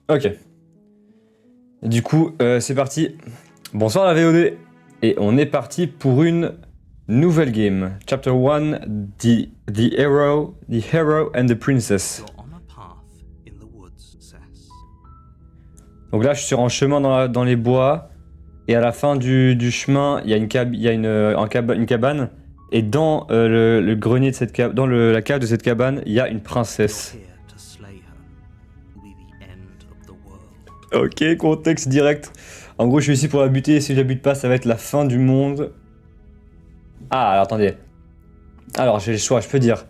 Ok. Du coup, c'est parti. Bonsoir la VOD. Et on est parti pour une nouvelle game. Chapter 1, the Hero and the Princess. You're on a path in the woods, Cess. Donc là, je suis en chemin dans les bois. Et à la fin du chemin, il y a une cabane. Et dans le grenier de cette cabane, la cave de cette cabane, il y a une princesse. You're here to slay her. Will be the end of the world. Ok, contexte direct. En gros, je suis ici pour la buter. Si je la bute pas, ça va être la fin du monde. Ah, alors attendez. Alors, j'ai le choix. Je peux dire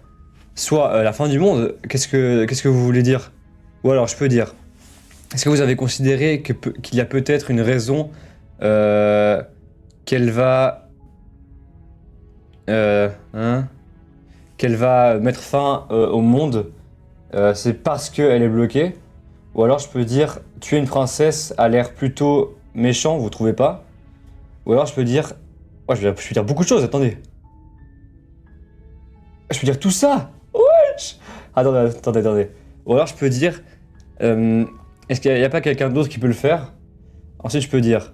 soit la fin du monde. Qu'est-ce que vous voulez dire? Ou alors, je peux dire. Est-ce que vous avez considéré qu'il y a peut-être une raison qu'elle va qu'elle va mettre fin au monde? C'est parce qu'elle est bloquée. Ou alors je peux dire tuer une princesse a l'air plutôt méchant, vous trouvez pas? Ou alors je peux dire... Oh, je peux dire beaucoup de choses, attendez. Je peux dire tout ça. Wesh. Attendez. Ou alors je peux dire... est-ce qu'il n'y a pas quelqu'un d'autre qui peut le faire? Ensuite je peux dire...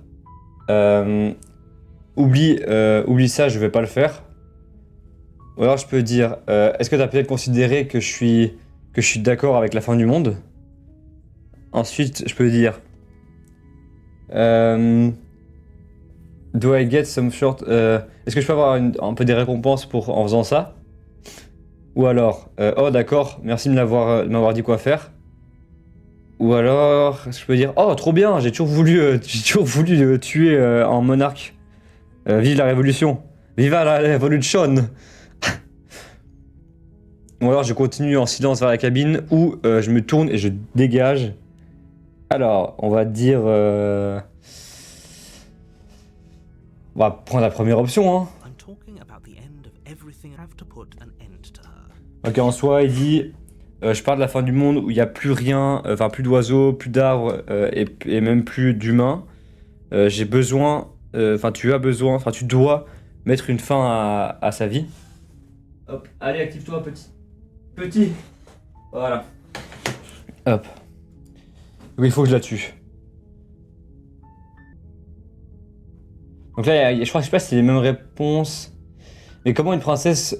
oublie ça, je vais pas le faire. Ou alors je peux dire... est-ce que tu as peut-être considéré que je suis d'accord avec la fin du monde? Ensuite, je peux dire... do I get some short... est-ce que je peux avoir un peu des récompenses en faisant ça? Ou alors... oh d'accord, merci de m'avoir dit quoi faire. Ou alors... je peux dire... oh trop bien, j'ai toujours voulu tuer un monarque. Vive la révolution. Viva la révolution. Ou alors je continue en silence vers la cabine ou je me tourne et je dégage. Alors, on va dire... on va prendre la première option, hein. I'm talking about the end of everything. I have to put an end to her. Ok, en soi, il dit... je parle de la fin du monde où il n'y a plus rien, enfin plus d'oiseaux, plus d'arbres et même plus d'humains. J'ai besoin... Enfin, tu as besoin... Enfin, tu dois mettre une fin à sa vie. Hop, allez, active-toi, petit. Voilà. Hop. Oui, il faut que je la tue. Donc là, je sais pas si c'est les mêmes réponses. Mais comment une princesse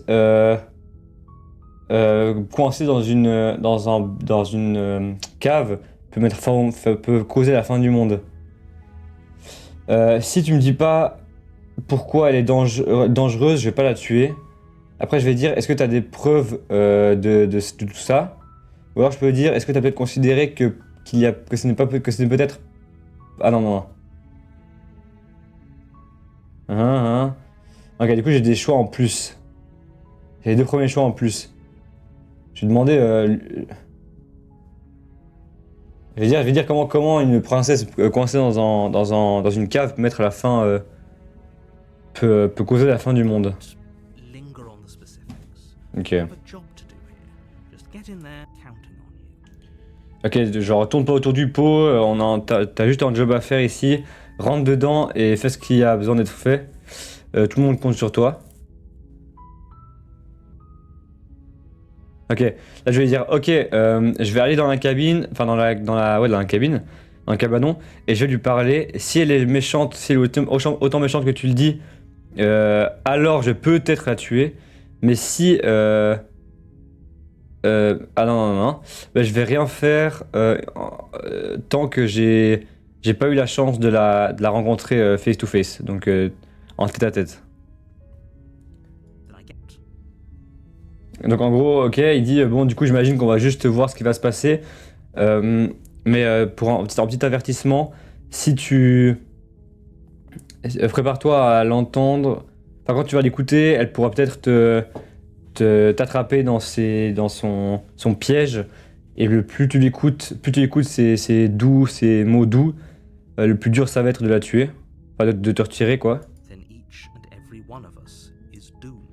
coincée dans une cave peut causer la fin du monde? Si tu me dis pas pourquoi elle est dangereuse, je vais pas la tuer. Après, je vais dire, est-ce que tu as des preuves de tout ça? Ou alors je peux dire, est-ce que tu as peut-être considéré que ce n'est peut-être... Ah non. Ok, du coup, j'ai des choix en plus. J'ai les deux premiers choix en plus. Je vais demander... Je vais dire comment une princesse coincée dans une cave peut mettre la fin... peut causer la fin du monde. Linger on the specifics. Ok. You have a job to do here. Just get in there, counting on you. Ok, genre tourne pas autour du pot, t'as juste un job à faire ici, rentre dedans et fais ce qui a besoin d'être fait. Tout le monde compte sur toi. Ok, là je vais dire, ok, je vais aller dans la cabine, enfin dans la cabine, dans le cabanon, et je vais lui parler. Si elle est méchante, si elle est autant méchante que tu le dis, alors je peux peut-être la tuer. Mais si... ah non. Bah, je vais rien faire tant que j'ai pas eu la chance de la rencontrer face to face, donc en tête à tête. Did I get? Donc en gros, ok, il dit bon, du coup, j'imagine qu'on va juste voir ce qui va se passer. Mais pour un petit avertissement, si tu prépare-toi à l'entendre. Enfin, quand tu vas l'écouter, elle pourra peut-être t'attraper dans son piège. Et le plus tu l'écoutes, ses mots doux, le plus dur ça va être de la tuer. Enfin, de te retirer, quoi. Then each and every one of us is doomed.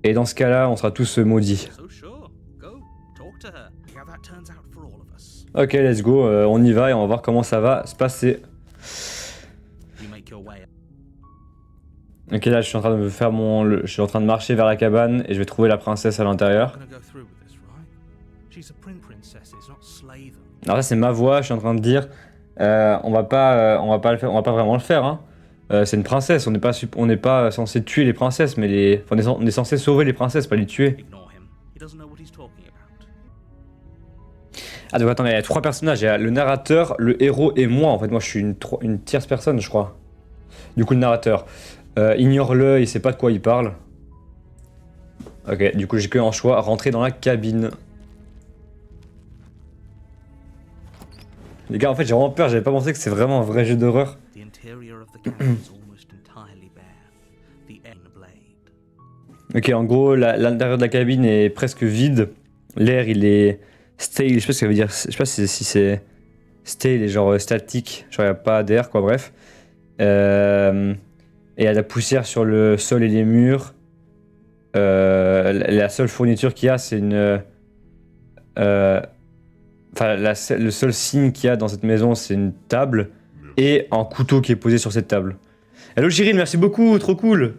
Et dans ce cas-là, on sera tous maudits. So sure, go, talk to her. See how that turns out for all of us. Ok, let's go, on y va et on va voir comment ça va se passer. You make your way. Ok, là je suis en train de je suis en train de marcher vers la cabane et je vais trouver la princesse à You're l'intérieur. gonna go through with this, right? She's a princesses, not slay them. Alors ça c'est ma voix, je suis en train de dire. On va pas le faire, on va pas vraiment le faire. Hein. C'est une princesse, on n'est pas censé tuer les princesses, mais on est censé sauver les princesses, pas les tuer. Ignore him. He doesn't know what he's talking about. Ah donc attends, il y a 3 personnages, il y a le narrateur, le héros et moi. En fait, moi je suis une tierce personne, je crois. Du coup le narrateur, ignore-le, il sait pas de quoi il parle. Ok, du coup j'ai que un choix, rentrer dans la cabine. Les gars, en fait j'ai vraiment peur, j'avais pas pensé que c'est vraiment un vrai jeu d'horreur. The interior of the cabin is almost entirely bare. The end blade. Ok, en gros, l'intérieur de la cabine est presque vide. L'air, il est stale. Je sais pas ce que ça veut dire. Je sais pas si c'est stale et genre statique. Genre, il n'y a pas d'air, quoi, bref. Et il y a de la poussière sur le sol et les murs. La seule fourniture qu'il y a, c'est une. Enfin, le seul signe qu'il y a dans cette maison, c'est une table et un couteau qui est posé sur cette table. Hello Chirine, merci beaucoup, trop cool.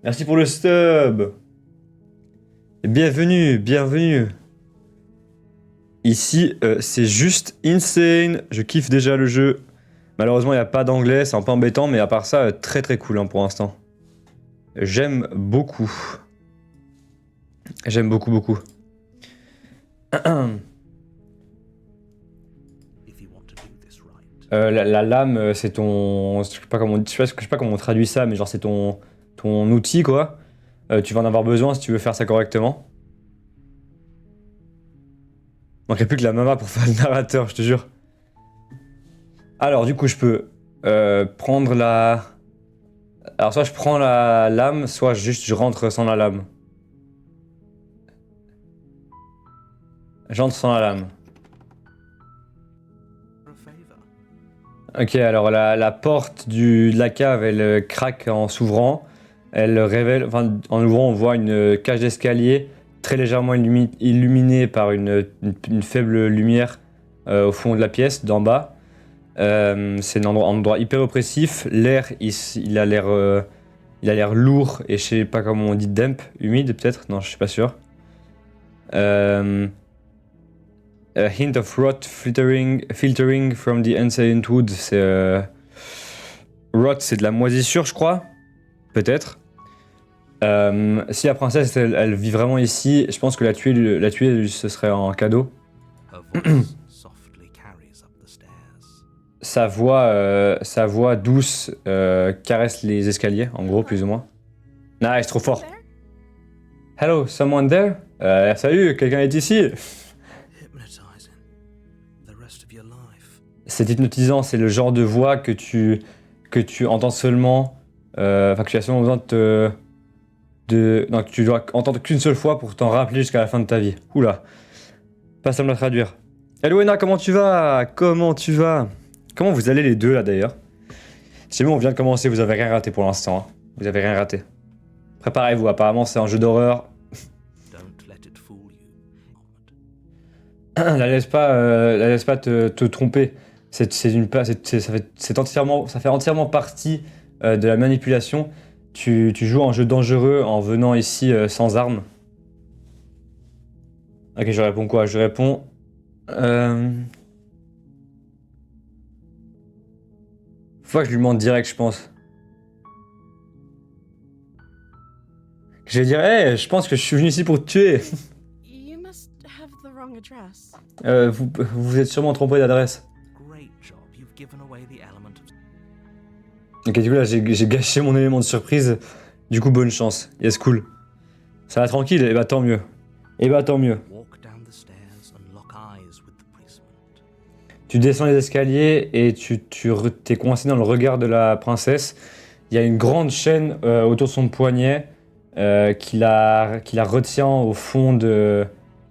Merci pour le stub. Et bienvenue, bienvenue. Ici, c'est juste insane. Je kiffe déjà le jeu. Malheureusement, il n'y a pas d'anglais, c'est un peu embêtant, mais à part ça, très très cool hein, pour l'instant. J'aime beaucoup. J'aime beaucoup, beaucoup. If you want to do this right. La lame, c'est ton... Je sais pas comment on traduit ça, mais genre c'est ton outil, quoi. Tu vas en avoir besoin si tu veux faire ça correctement. Il manquerait plus que la mama pour faire le narrateur, je te jure. Alors, du coup, je peux prendre la... Alors, soit je prends la lame, soit juste je rentre sans la lame. J'entre sans la lame. For a favor. Ok, alors la porte de la cave, elle craque en s'ouvrant. Elle révèle, enfin, en ouvrant, on voit une cage d'escalier très légèrement illuminée par une faible lumière au fond de la pièce, d'en bas. C'est un endroit hyper oppressif. L'air, il a l'air lourd et je sais pas comment on dit, damp, humide peut-être. Non, je suis pas sûr. A hint of rot filtering from the ancient wood. C'est rot, c'est de la moisissure, je crois. Peut-être. Si la princesse, elle vit vraiment ici, je pense que la tuer, ce serait un cadeau. Her voice softly carries up the stairs. Sa voix douce caresse les escaliers, en gros, plus ou moins. Nice, trop fort. Hello, someone there? Salut, quelqu'un est ici? Hypnotizing. The rest of your life. C'est hypnotisant, c'est le genre de voix que tu entends seulement. Enfin, que tu as seulement besoin non, que tu dois entendre qu'une seule fois pour t'en rappeler jusqu'à la fin de ta vie. Oula. Pas ça me la traduire. Hello Ena, comment tu vas? Comment tu vas? Comment vous allez les deux là d'ailleurs? C'est bon, on vient de commencer, vous avez rien raté pour l'instant. Hein. Vous avez rien raté. Préparez-vous, apparemment c'est un jeu d'horreur. Don't let it fool you. La laisse pas te tromper. Ça fait entièrement partie de la manipulation. Tu joues un jeu dangereux en venant ici sans armes. Ok, je réponds quoi? Je réponds... Faut que je lui demande direct, je pense. Je vais dire, hey, je pense que je suis venu ici pour te tuer. You must have the wrong address. Vous êtes sûrement trompé d'adresse. Great job. You've given away the element of. Ok, du coup là, j'ai gâché mon élément de surprise. Du coup, bonne chance. Yes, cool. Ça va tranquille? Et bah tant mieux. Et bah tant mieux. Walk down the stairs and lock eyes with the policeman. Tu descends les escaliers et t'es coincé dans le regard de la princesse. Il y a une grande chaîne autour de son poignet qui la retient au fond de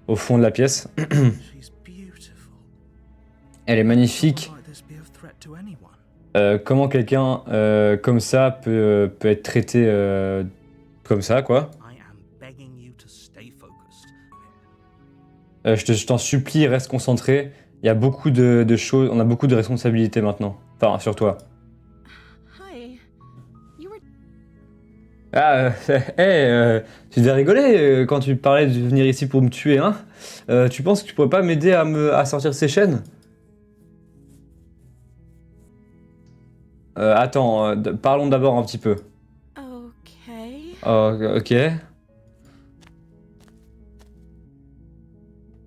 la pièce. She's beautiful. Elle est magnifique. Why might this be of threat to anyone? Comment quelqu'un comme ça peut être traité comme ça, quoi. I am begging you to stay focused. Je t'en supplie, reste concentré. Il y a beaucoup de choses, on a beaucoup de responsabilités maintenant. Enfin, sur toi. Hi. You were. Ah, tu devais rigoler quand tu parlais de venir ici pour me tuer, hein? Tu penses que tu pourrais pas m'aider à sortir de ces chaînes? Attends, parlons d'abord un petit peu. Okay. Oh, ok.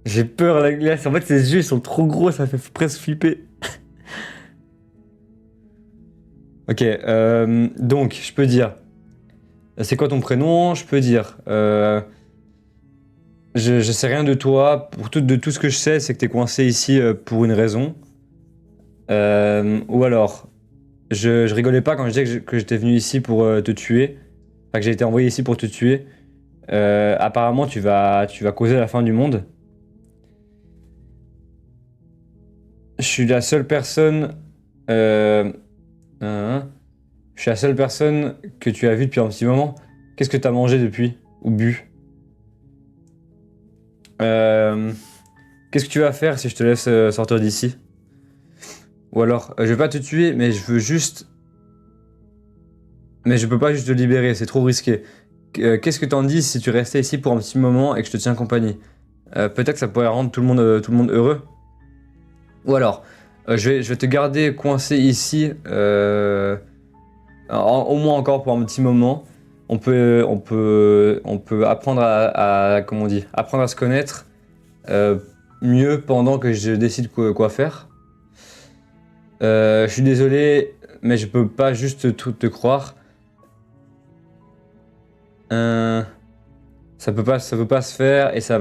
J'ai peur à la glace. En fait, ses yeux ils sont trop gros, ça fait presque flipper. Ok, donc, je peux dire. C'est quoi ton prénom? Je peux dire. Je sais rien de toi. De tout ce que je sais, c'est que t'es coincé ici pour une raison. Ou alors, je rigolais pas quand je disais que j'étais venu ici pour te tuer. Enfin, que j'ai été envoyé ici pour te tuer. Apparemment, tu vas causer la fin du monde. Je suis la seule personne. Hein, je suis la seule personne que tu as vue depuis un petit moment. Qu'est-ce que t'as mangé depuis? Ou bu? Qu'est-ce que tu vas faire si je te laisse sortir d'ici? Ou alors, je vais pas te tuer, mais je veux juste. Mais je peux pas juste te libérer, c'est trop risqué. Qu'est-ce que t'en dis si tu restais ici pour un petit moment et que je te tiens compagnie? Peut-être que ça pourrait rendre tout le monde heureux. Ou alors, je vais te garder coincé ici, au moins encore pour un petit moment. On peut apprendre comment on dit, apprendre à se connaître mieux pendant que je décide quoi faire. Je suis désolé, mais je peux pas juste tout te croire. Ça peut pas se faire et ça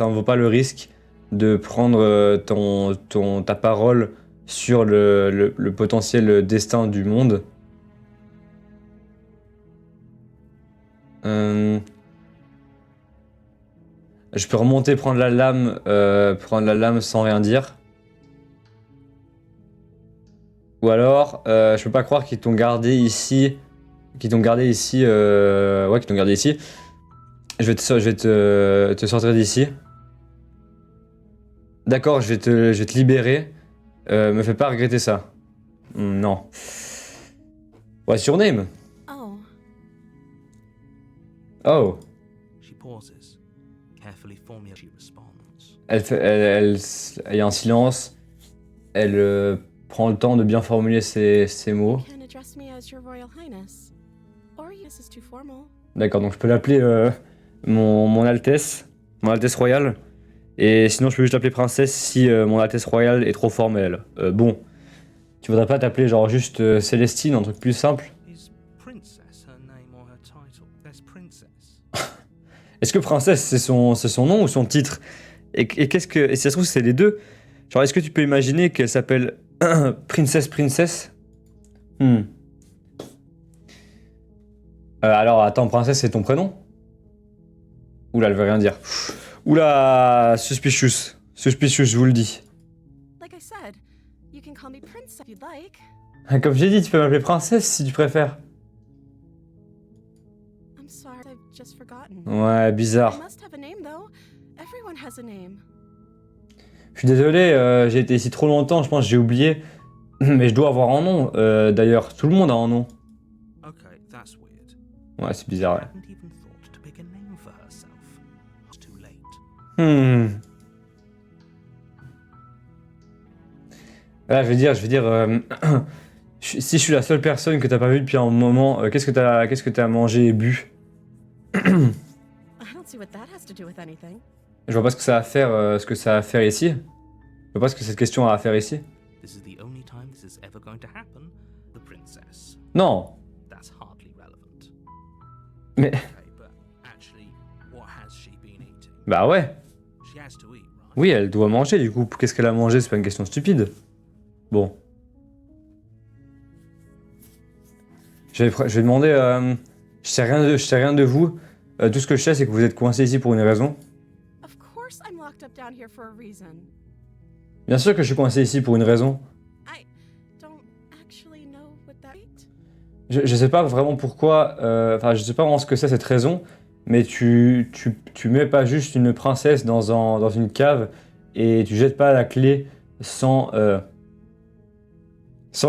en vaut pas le risque de prendre ta parole sur le potentiel destin du monde. Je peux remonter prendre la lame sans rien dire. Ou alors, je peux pas croire qu'ils t'ont gardé ici. Qu'ils t'ont gardé ici. Ouais, qu'ils t'ont gardé ici. Je vais te sortir d'ici. D'accord, je vais te libérer. Me fais pas regretter ça. Non. What's your name? Oh, Oh. She pauses, carefully formulating. She responds. Il y a un silence. Elle prend le temps de bien formuler ses mots. you can address me as Your Royal Highness. Or this is too formal. D'accord, donc je peux l'appeler mon Altesse. Mon Altesse Royale. Et sinon, je peux juste l'appeler Princesse si mon Altesse Royale est trop formelle. Bon. Tu voudrais pas t'appeler genre juste Célestine, un truc plus simple? Is princess her name or her title? There's princess. Est-ce que Princesse c'est son nom ou son titre? Et si ça se trouve c'est les deux? Genre est-ce que tu peux imaginer qu'elle s'appelle Princesse? Alors attends, Princesse c'est ton prénom? Oula, elle veut rien dire. Oula, suspicious, je vous le dis. Like I said, you can call me Princess if you'd like. Comme j'ai dit, tu peux m'appeler Princesse si tu préfères. I'm sorry, I've just forgotten. Ouais, I bizarre. must have a name though. Everyone has a name. Je suis désolé, j'ai été ici trop longtemps, je pense que j'ai oublié. Mais je dois avoir un nom. D'ailleurs, tout le monde a un nom. Okay, that's weird. Ouais, c'est bizarre, ouais. Hadn't even thought to pick a name for herself. It's too late. Là, je vais dire, si je suis la seule personne que t'as pas vue depuis un moment, qu'est-ce que t'as mangé et bu? I don't see what that has to do with anything. Je vois pas ce que ça a à faire, ici. Je vois pas ce que cette question a à faire ici. This is the only time this is ever going to happen. The princess. Non. That's hardly relevant. Mais Okay, but actually, what has she been eating? bah ouais. She has to eat, right? Oui, elle doit manger. Du coup, qu'est-ce qu'elle a mangé? C'est pas une question stupide. Bon. Je vais demander. Je sais rien de vous. Tout ce que je sais, c'est que vous êtes coincé ici pour une raison. Of course I'm locked up down here for a reason. Bien sûr que je suis coincé ici pour une raison. I don't actually know what that is. Je sais pas vraiment pourquoi. Enfin, je sais pas vraiment ce que c'est cette raison. Mais tu mets pas juste une princesse dans une cave et tu jettes pas la clé sans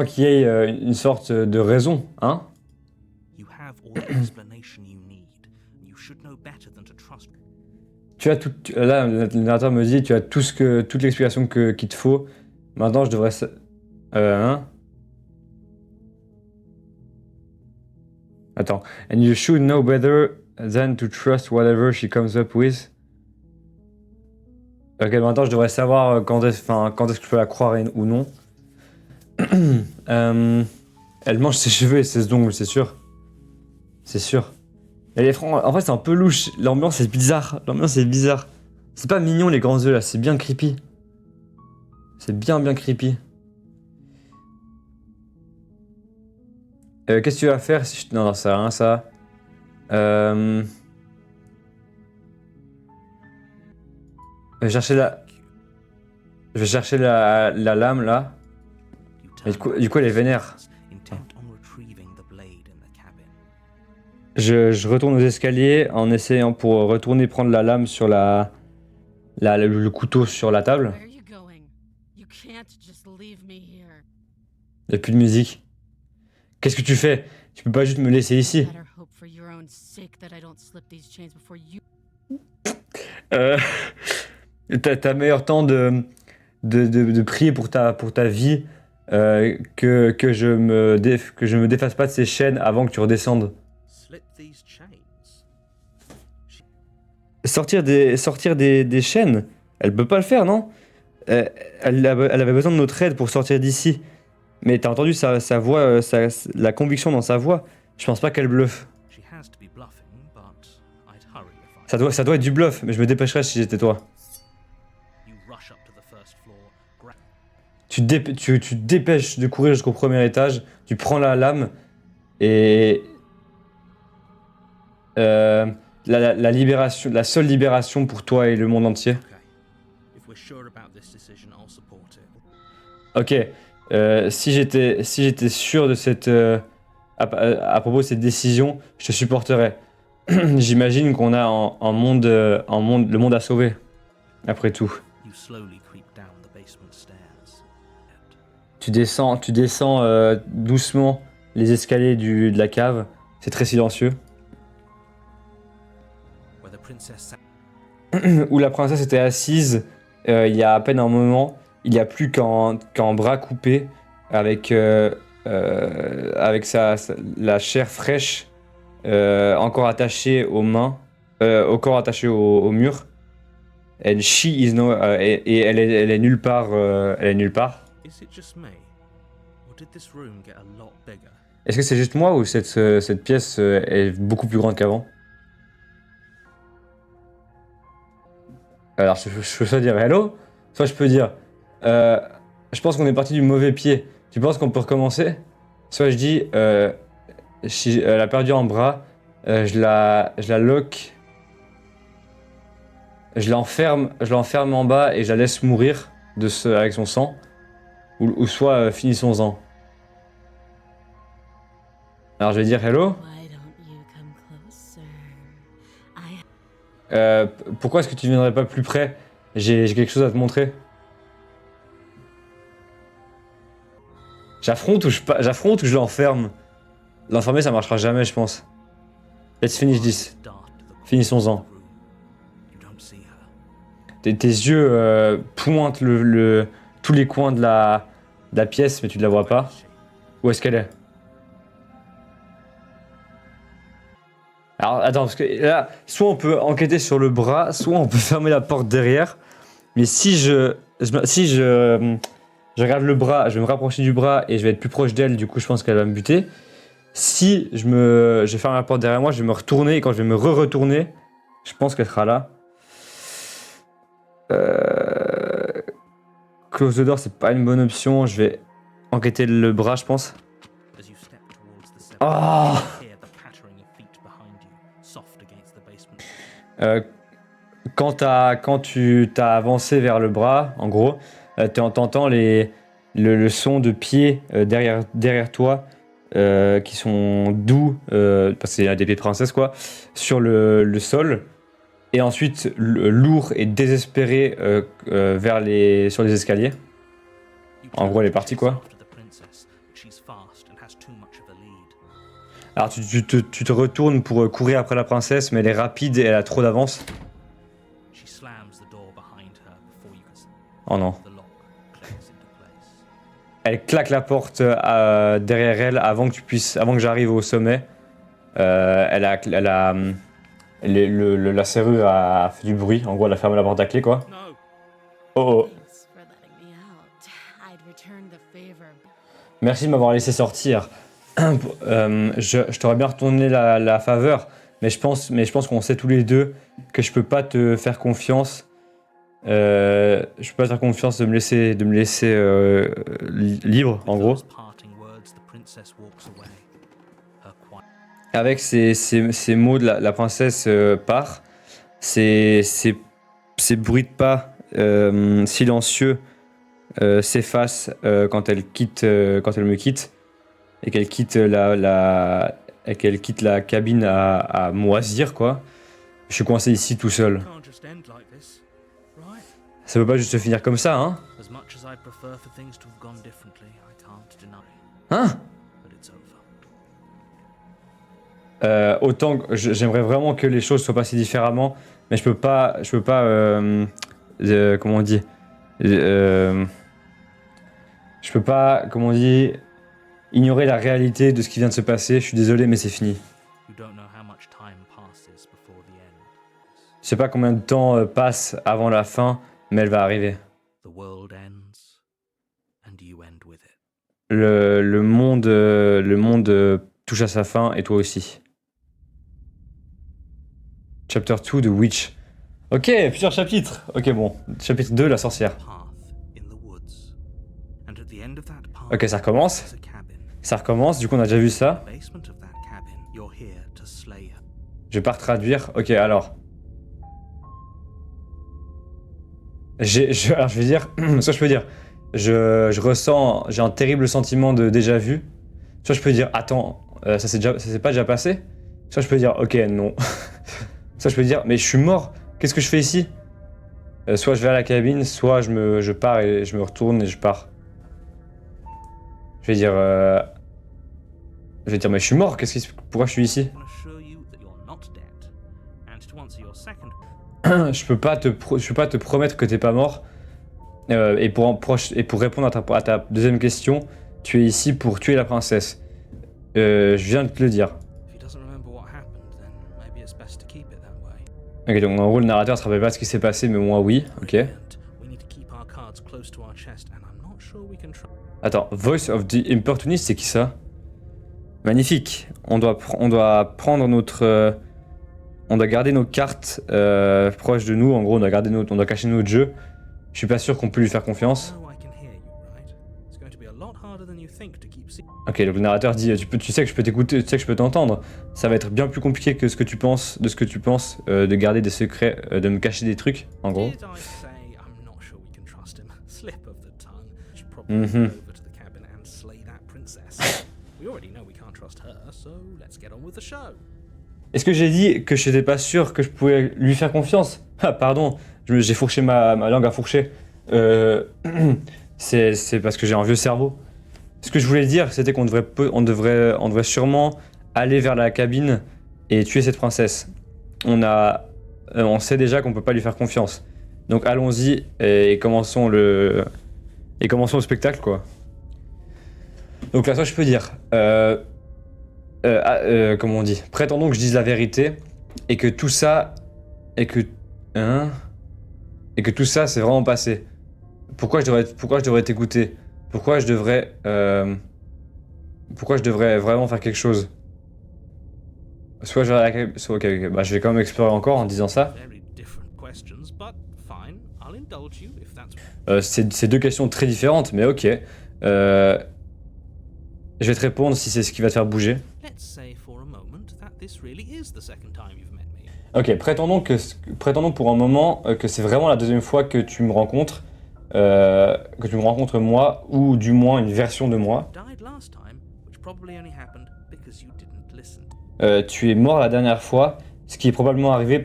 qu'il y ait une sorte de raison, hein? You have all the explanation you need. You should know better than to trust. Tu as tout. Là, le narrateur me dit tu as toute l'explication qu'il te faut. Maintenant, je devrais. Hein? Attends. And you should know better than to trust whatever she comes up with. Ok, maintenant je devrais savoir quand est-ce que je peux la croire ou non. Elle mange ses cheveux et ses ongles, c'est sûr. C'est sûr. Et en fait, c'est un peu louche. L'ambiance est bizarre. C'est pas mignon les grands yeux là, c'est bien creepy. C'est bien creepy. Qu'est-ce que tu vas faire si je... Non, ça sert à rien ça. Je vais chercher la lame là. Et du coup elle est vénère. Je retourne aux escaliers en essayant pour retourner prendre la lame sur le couteau sur la table. Where are you going? You can't just leave me here. Il n'y a plus de musique. Qu'est-ce que tu fais? Tu peux pas juste me laisser ici. Better hope for your own sake that I don't slip these chains before you. T'as meilleur temps de prier pour ta vie que je me défasse pas de ces chaînes avant que tu redescendes. Sortir des chaînes, elle peut pas le faire, non? Elle avait besoin de notre aide pour sortir d'ici. Mais t'as entendu sa voix, la conviction dans sa voix. Je pense pas qu'elle bluffe. Ça doit être du bluff, mais je me dépêcherais si j'étais toi. Tu te dépêches de courir jusqu'au premier étage, tu prends la lame et la libération, la seule libération pour toi et le monde entier. Ok, si j'étais sûr de cette à propos de cette décision, je te supporterais. J'imagine qu'on a le monde à sauver. Après tout. Tu descends doucement les escaliers de la cave. C'est très silencieux. Où la princesse était assise il y a à peine un moment. Il n'y a plus qu'un bras coupé avec la chair fraîche encore attachée aux mains, au corps attaché au mur. And she is no, et elle est nulle part. Est-ce que c'est juste moi ou cette pièce est beaucoup plus grande qu'avant? Alors je peux soit dire hello, soit je peux dire je pense qu'on est parti du mauvais pied. Tu penses qu'on peut recommencer? Soit je dis elle a perdu un bras, je la lock, je l'enferme en bas et je la laisse mourir avec son sang. Ou soit finissons-en. Alors je vais dire hello. Why don't you come closer? Pourquoi est-ce que tu ne viendrais pas plus près? J'ai quelque chose à te montrer. J'affronte ou je l'enferme? L'enfermer ça marchera jamais je pense. Let's finish this. Finissons-en. Tes yeux pointent tous les coins de la pièce mais tu ne la vois pas. Où est-ce qu'elle est? Alors attends, parce que là, soit on peut enquêter sur le bras, soit on peut fermer la porte derrière. Mais si je regarde le bras, je vais me rapprocher du bras et je vais être plus proche d'elle, du coup je pense qu'elle va me buter. Si je ferme la porte derrière moi, je vais me retourner et quand je vais me retourner, je pense qu'elle sera là. Close the door, c'est pas une bonne option. Je vais enquêter le bras, je pense. Oh! Quand tu t'as avancé vers le bras, en gros, t'entends le son de pieds derrière toi qui sont doux, parce que c'est des pieds de princesse quoi, sur le sol. Et ensuite lourd et désespéré sur les escaliers. En gros, elle est partie quoi. Alors tu te retournes pour courir après la princesse, mais elle est rapide et elle a trop d'avance. She slams the door behind her before you can Oh non. the lock clicks into place. Elle claque la porte derrière elle avant que j'arrive au sommet. La serrure a fait du bruit. En gros, elle a fermé la porte à clé, quoi. No! Oh oh. Thanks for letting me out. I'd return the favor. Merci de m'avoir laissé sortir. Je t'aurais bien retourné la faveur, mais je pense qu'on sait tous les deux que je peux pas te faire confiance. Je peux pas te faire confiance de me laisser libre, en gros. Those parting words, the princess walks away. Her quiet Avec ces mots, la princesse part. Ces bruits de pas silencieux s'effacent quand elle me quitte. Et qu'elle quitte la cabine à moisir, quoi. Je suis coincé ici tout seul. can't just end like this, right? Ça peut pas juste se finir comme ça, hein? As much as I'd prefer for things to have gone differently, I can't deny, Hein? but it's over. Autant que j'aimerais vraiment que les choses soient passées différemment, mais je peux pas, comment on dit, je peux pas, comment on dit, ignorer la réalité de ce qui vient de se passer. Je suis désolé, mais c'est fini. You don't know how much time passes before the end. Je sais pas combien de temps passe avant la fin, mais elle va arriver. The world ends, and you end with it. Le monde touche à sa fin et toi aussi. Chapter 2 de Witch. Ok, plusieurs chapitres. Ok, bon. Chapitre 2, la sorcière. Path in the woods, and at the end of that path, Ok, ça recommence. there's a cabin. Ça recommence, du coup on a déjà vu ça. Basement of that cabin, you're here to slay her. Je vais pas retraduire. Ok, alors. Alors je vais dire. Soit je peux dire. Je ressens. J'ai un terrible sentiment de déjà vu. Soit je peux dire. Attends, ça s'est pas déjà passé. Soit je peux dire. Ok, non. Soit je peux dire. Mais je suis mort. Qu'est-ce que je fais ici? Soit je vais à la cabine, soit je pars et je me retourne et je pars. Je vais dire. Je vais dire. Mais je suis mort. Pourquoi je suis ici? I can assure you that you're not dead. And to answer your second Je peux pas te promettre que t'es pas mort. Et pour répondre à ta deuxième question, tu es ici pour tuer la princesse. Je viens de te le dire. if he doesn't remember what happened, then maybe it's best to keep it that way. Ok, donc en gros le narrateur se rappelle pas de ce qui s'est passé, mais moi oui. Ok. And we need to keep our cards close to our chest, and I'm not sure we can try. Attends, Voice of the Importunist, c'est qui ça? Magnifique. On doit prendre notre. On doit garder nos cartes proches de nous. En gros, on doit cacher notre jeu. Je suis pas sûr qu'on peut lui faire confiance. Oh, I can hear you, right? It's going to be a lot harder than you think to keep Ok, donc le narrateur dit tu sais que je peux t'écouter, tu sais que je peux t'entendre. Ça va être bien plus compliqué que ce que tu penses, de garder des secrets, de me cacher des trucs, en gros. Did I say I'm not sure we can trust him? Slip of the tongue. Should probably Mhm. go over to the cabin and slay that princess. We already know we can't trust her, so let's get on with the show. Est-ce que j'ai dit que j'étais pas sûr que je pouvais lui faire confiance? Ah, pardon, j'ai fourché ma langue à fourcher. C'est parce que j'ai un vieux cerveau. Ce que je voulais dire, c'était qu'on devrait sûrement aller vers la cabine et tuer cette princesse. On sait déjà qu'on peut pas lui faire confiance. Donc allons-y et commençons le spectacle, quoi. Donc là, ça, je peux dire. Comment on dit? Prétendons que je dise la vérité et que tout ça. Et que tout ça, c'est vraiment passé. Pourquoi je devrais t'écouter? Pourquoi je devrais vraiment faire quelque chose? Soit je vais ok, bah je vais quand même explorer encore en disant ça. Very different questions, but fine. I'll indulge you if that's. C'est deux questions très différentes, mais ok. Je vais te répondre si c'est ce qui va te faire bouger. Let's say for a moment that this really is the second time you've met me. Ok, prétendons pour un moment que c'est vraiment la deuxième fois que tu me rencontres, moi, ou du moins une version de moi. Died last time, which probably only happened because you didn't listen. Tu es mort la dernière fois, ce qui est probablement arrivé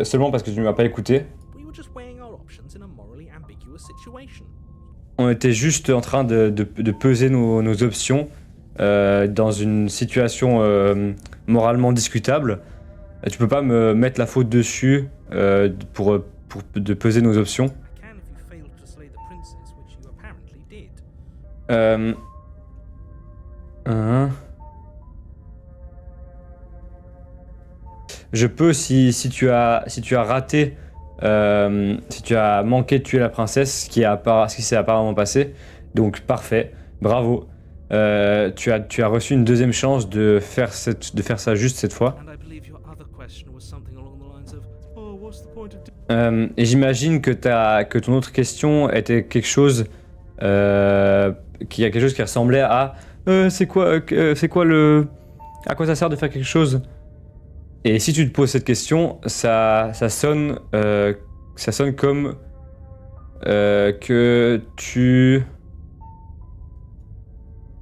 seulement parce que tu ne m'as pas écouté. We were just weighing our options in a morally ambiguous situation. On était juste en train de peser nos options dans une situation moralement discutable, tu peux pas me mettre la faute dessus pour de peser nos options. I can if you failed to slay the princess, which you apparently did. Hein. Je peux si tu as raté, si tu as manqué de tuer la princesse, ce qui s'est apparemment passé. Donc parfait, bravo. Tu as reçu une deuxième chance de faire ça juste cette fois. And I believe your other question was something along the lines of, oh, what's the point of Et j'imagine que ton autre question était quelque chose qui ressemblait à c'est quoi à quoi ça sert de faire quelque chose. Et si tu te poses cette question, ça sonne comme que tu...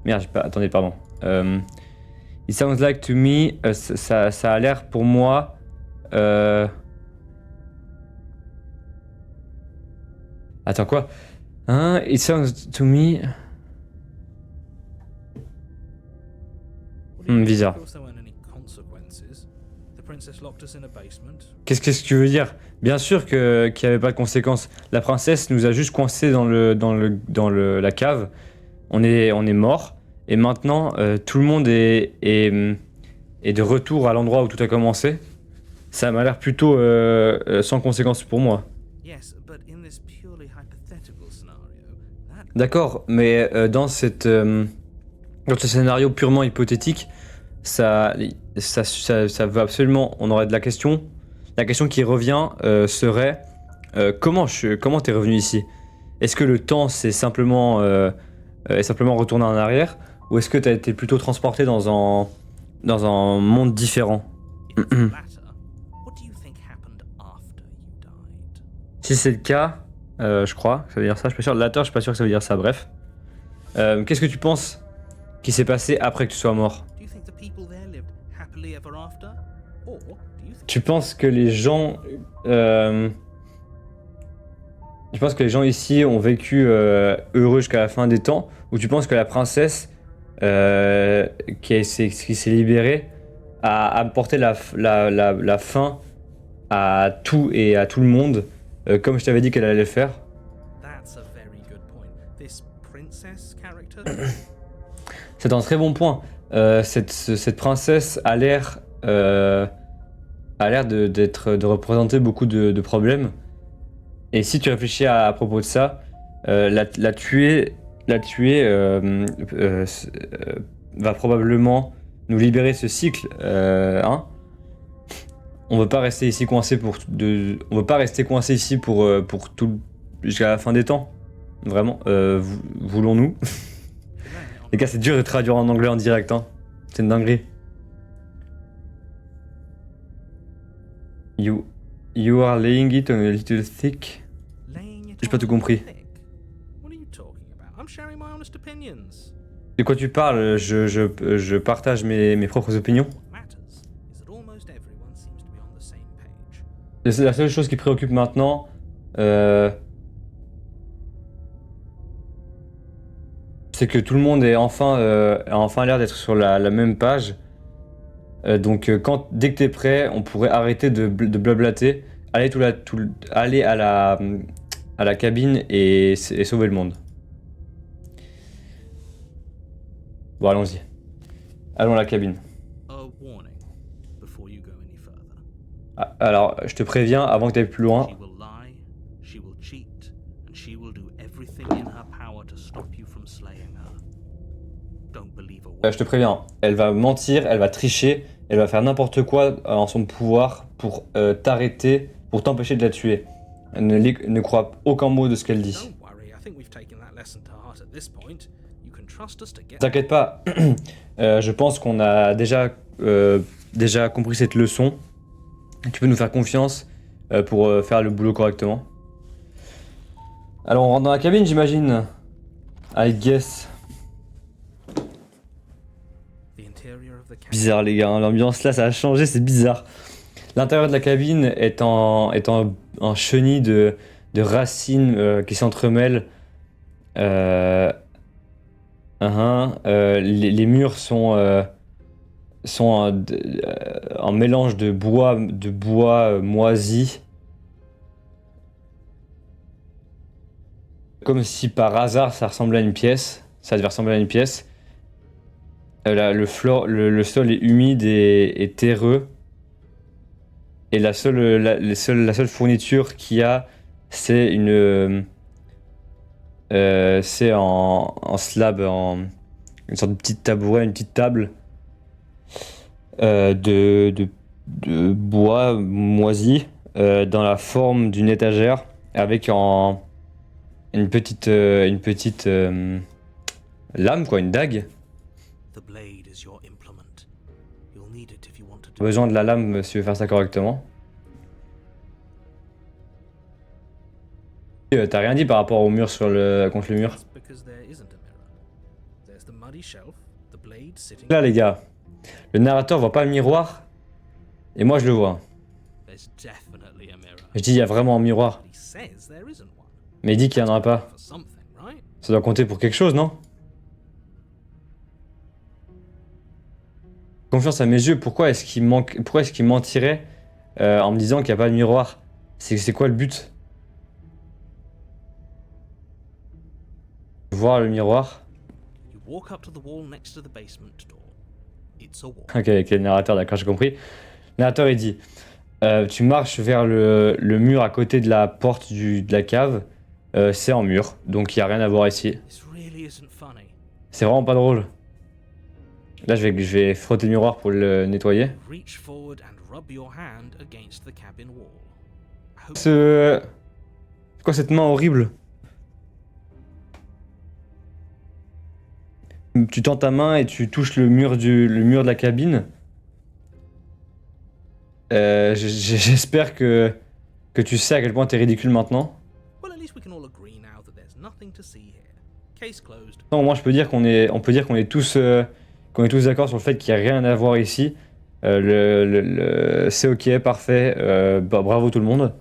Merde, attendez, pardon. It sounds like to me, ça a l'air pour moi... Attends, quoi? Hein? It sounds to me... bizarre. Qu'est-ce que tu veux dire? Bien sûr qu'il n'y avait pas de conséquences. La princesse nous a juste coincés dans la cave. On est mort. Et maintenant, tout le monde est de retour à l'endroit où tout a commencé. Ça m'a l'air plutôt sans conséquences pour moi. D'accord, mais dans ce scénario purement hypothétique, ça veut absolument... On aurait de la question. La question qui revient serait comment t'es revenu ici? Est-ce que le temps est simplement retourné en arrière, ou est-ce que t'as été plutôt transporté dans un monde différent? Si c'est le cas, je crois que ça veut dire ça. Je suis pas sûr. Later, je suis pas sûr que ça veut dire ça. Bref, qu'est-ce que tu penses qui s'est passé après que tu sois mort? Tu penses que les gens... Tu penses que les gens ici ont vécu heureux jusqu'à la fin des temps, ou tu penses que la princesse qui s'est libérée a apporté la fin à tout et à tout le monde, comme je t'avais dit qu'elle allait faire? C'est un très bon point. Cette princesse a l'air de représenter beaucoup de problèmes. Et si tu réfléchis à propos de ça, la tuer va probablement nous libérer ce cycle. Hein. On veut pas rester ici coincé on veut pas rester coincé ici pour tout jusqu'à la fin des temps. Vraiment, voulons-nous? Les gars, c'est dur de traduire en anglais en direct, hein. C'est une dinguerie. You are laying it on a little thick. J'ai pas tout compris. De quoi tu parles? Je partage mes propres opinions. C'est la seule chose qui préoccupe maintenant. C'est que tout le monde a enfin l'air d'être sur la même page. Donc dès que t'es prêt, on pourrait arrêter de blablater, aller à la cabine et sauver le monde. Bon, allons-y. Allons à la cabine. Ah, alors, je te préviens, avant que tu ailles plus loin. Je te préviens, elle va mentir, elle va tricher, elle va faire n'importe quoi en son pouvoir pour t'arrêter, pour t'empêcher de la tuer. Ne crois aucun mot de ce qu'elle dit. T'inquiète pas, je pense qu'on a déjà compris cette leçon. Tu peux nous faire confiance pour faire le boulot correctement. Alors on rentre dans la cabine, j'imagine. I guess. Bizarre les gars, hein. L'ambiance là ça a changé, c'est bizarre. L'intérieur de la cabine est en chenille de racines qui s'entremêlent. Les murs sont un mélange de bois moisi. Comme si par hasard ça ressemblait à une pièce. Ça devait ressembler à une pièce. Le sol est humide et terreux. Et la seule fourniture qu'il y a, c'est c'est en slab, une sorte de petite tabouret, une petite table de bois moisi dans la forme d'une étagère avec une petite lame, quoi, une dague. The blade is your implement. You'll need it if you want to do Besoin de la lame si tu veux faire ça correctement. T'as rien dit par rapport au mur contre le mur. That's because there isn't a mirror. There's the muddy shelf, the blade sitting. Là les gars, le narrateur voit pas le miroir et moi je le vois. There's definitely a mirror. Je dis il y a vraiment un miroir, But he says there isn't one. mais il dit qu'il y en aura pas. For something, right? Ça doit compter pour quelque chose, non? Confiance à mes yeux, pourquoi est-ce qu'il mentirait en me disant qu'il n'y a pas de miroir? C'est quoi le but? Voir le miroir. You walk up to the wall next to the basement door. It's a wall. Ok, avec le narrateur, d'accord, j'ai compris. Le narrateur il dit tu marches vers le mur à côté de la porte de la cave. C'est en mur, donc il n'y a rien à voir ici. This really isn't funny. C'est vraiment pas drôle. Là, je vais frotter le miroir pour le nettoyer. Reach forward and rub your hand against the cabin wall. I hope C'est quoi cette main horrible? Tu tends ta main et tu touches le mur de la cabine. J'espère que tu sais à quel point t'es ridicule maintenant. Well, at least we can all agree now that there's nothing to see here. Case closed. Non, au moins, on peut dire qu'on est tous d'accord sur le fait qu'il n'y a rien à voir ici. C'est ok, parfait. Bravo tout le monde.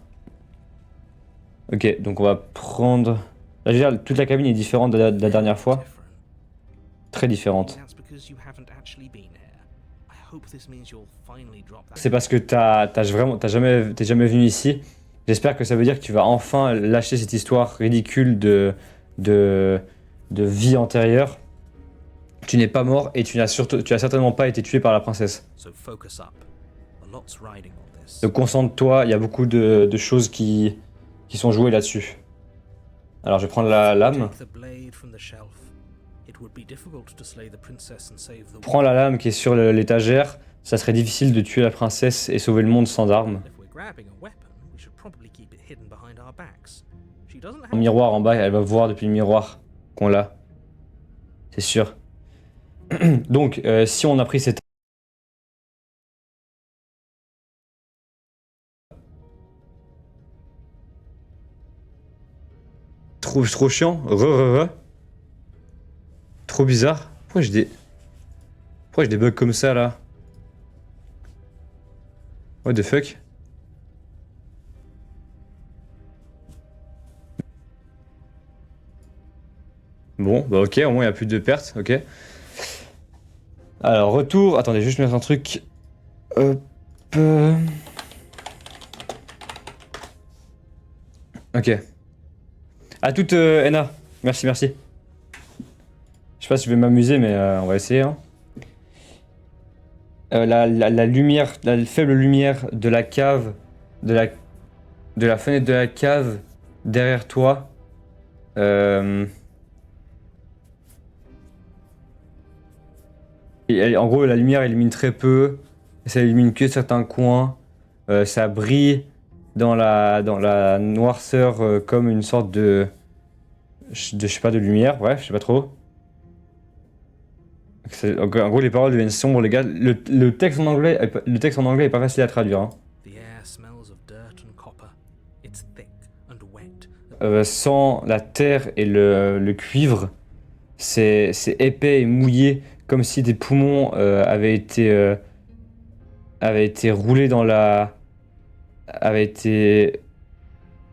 Ok, donc on va prendre. Là, je veux dire, toute la cabine est différente de la dernière fois. Different. Très différente. That's because you haven't actually been here. I hope this means you'll finally drop that. C'est parce que t'es jamais venu ici. J'espère que ça veut dire que tu vas enfin lâcher cette histoire ridicule de vie antérieure. Tu n'es pas mort et tu as certainement pas été tué par la princesse. So focus up. A lot's riding on this. Donc concentre-toi, il y a beaucoup de choses qui sont jouées là-dessus. Alors je vais prendre la lame. Take the blade from the shelf. It would be difficult to slay the princess and save the Prends la lame qui est sur l'étagère. Ça serait difficile de tuer la princesse et sauver le monde sans armes. If we're grabbing a weapon, we should probably keep it hidden behind our backs. She doesn't Un have miroir en bas, elle va voir depuis le miroir qu'on l'a. C'est sûr. Donc, si on a pris cette... Trop chiant. Trop bizarre. Pourquoi j'ai des bugs comme ça, là? What the fuck? Bon, bah ok, au moins il n'y a plus de pertes, ok. Alors, retour. Attendez, juste mettre un truc. Hop. Ok. À toute, Ena. Merci. Je sais pas si je vais m'amuser, mais on va essayer. Hein. La lumière, la faible lumière de la cave, de la fenêtre de la cave derrière toi. En gros, la lumière illumine très peu, ça illumine que certains coins, ça brille dans la noirceur comme une sorte je sais pas, de lumière, bref, je sais pas trop. En gros, les paroles deviennent sombres, les gars. Le texte en anglais est pas facile à traduire. Hein. The air smells of dirt and copper. It's thick and wet. Sans la terre et le cuivre, c'est épais et mouillé, comme si des poumons avaient été roulés dans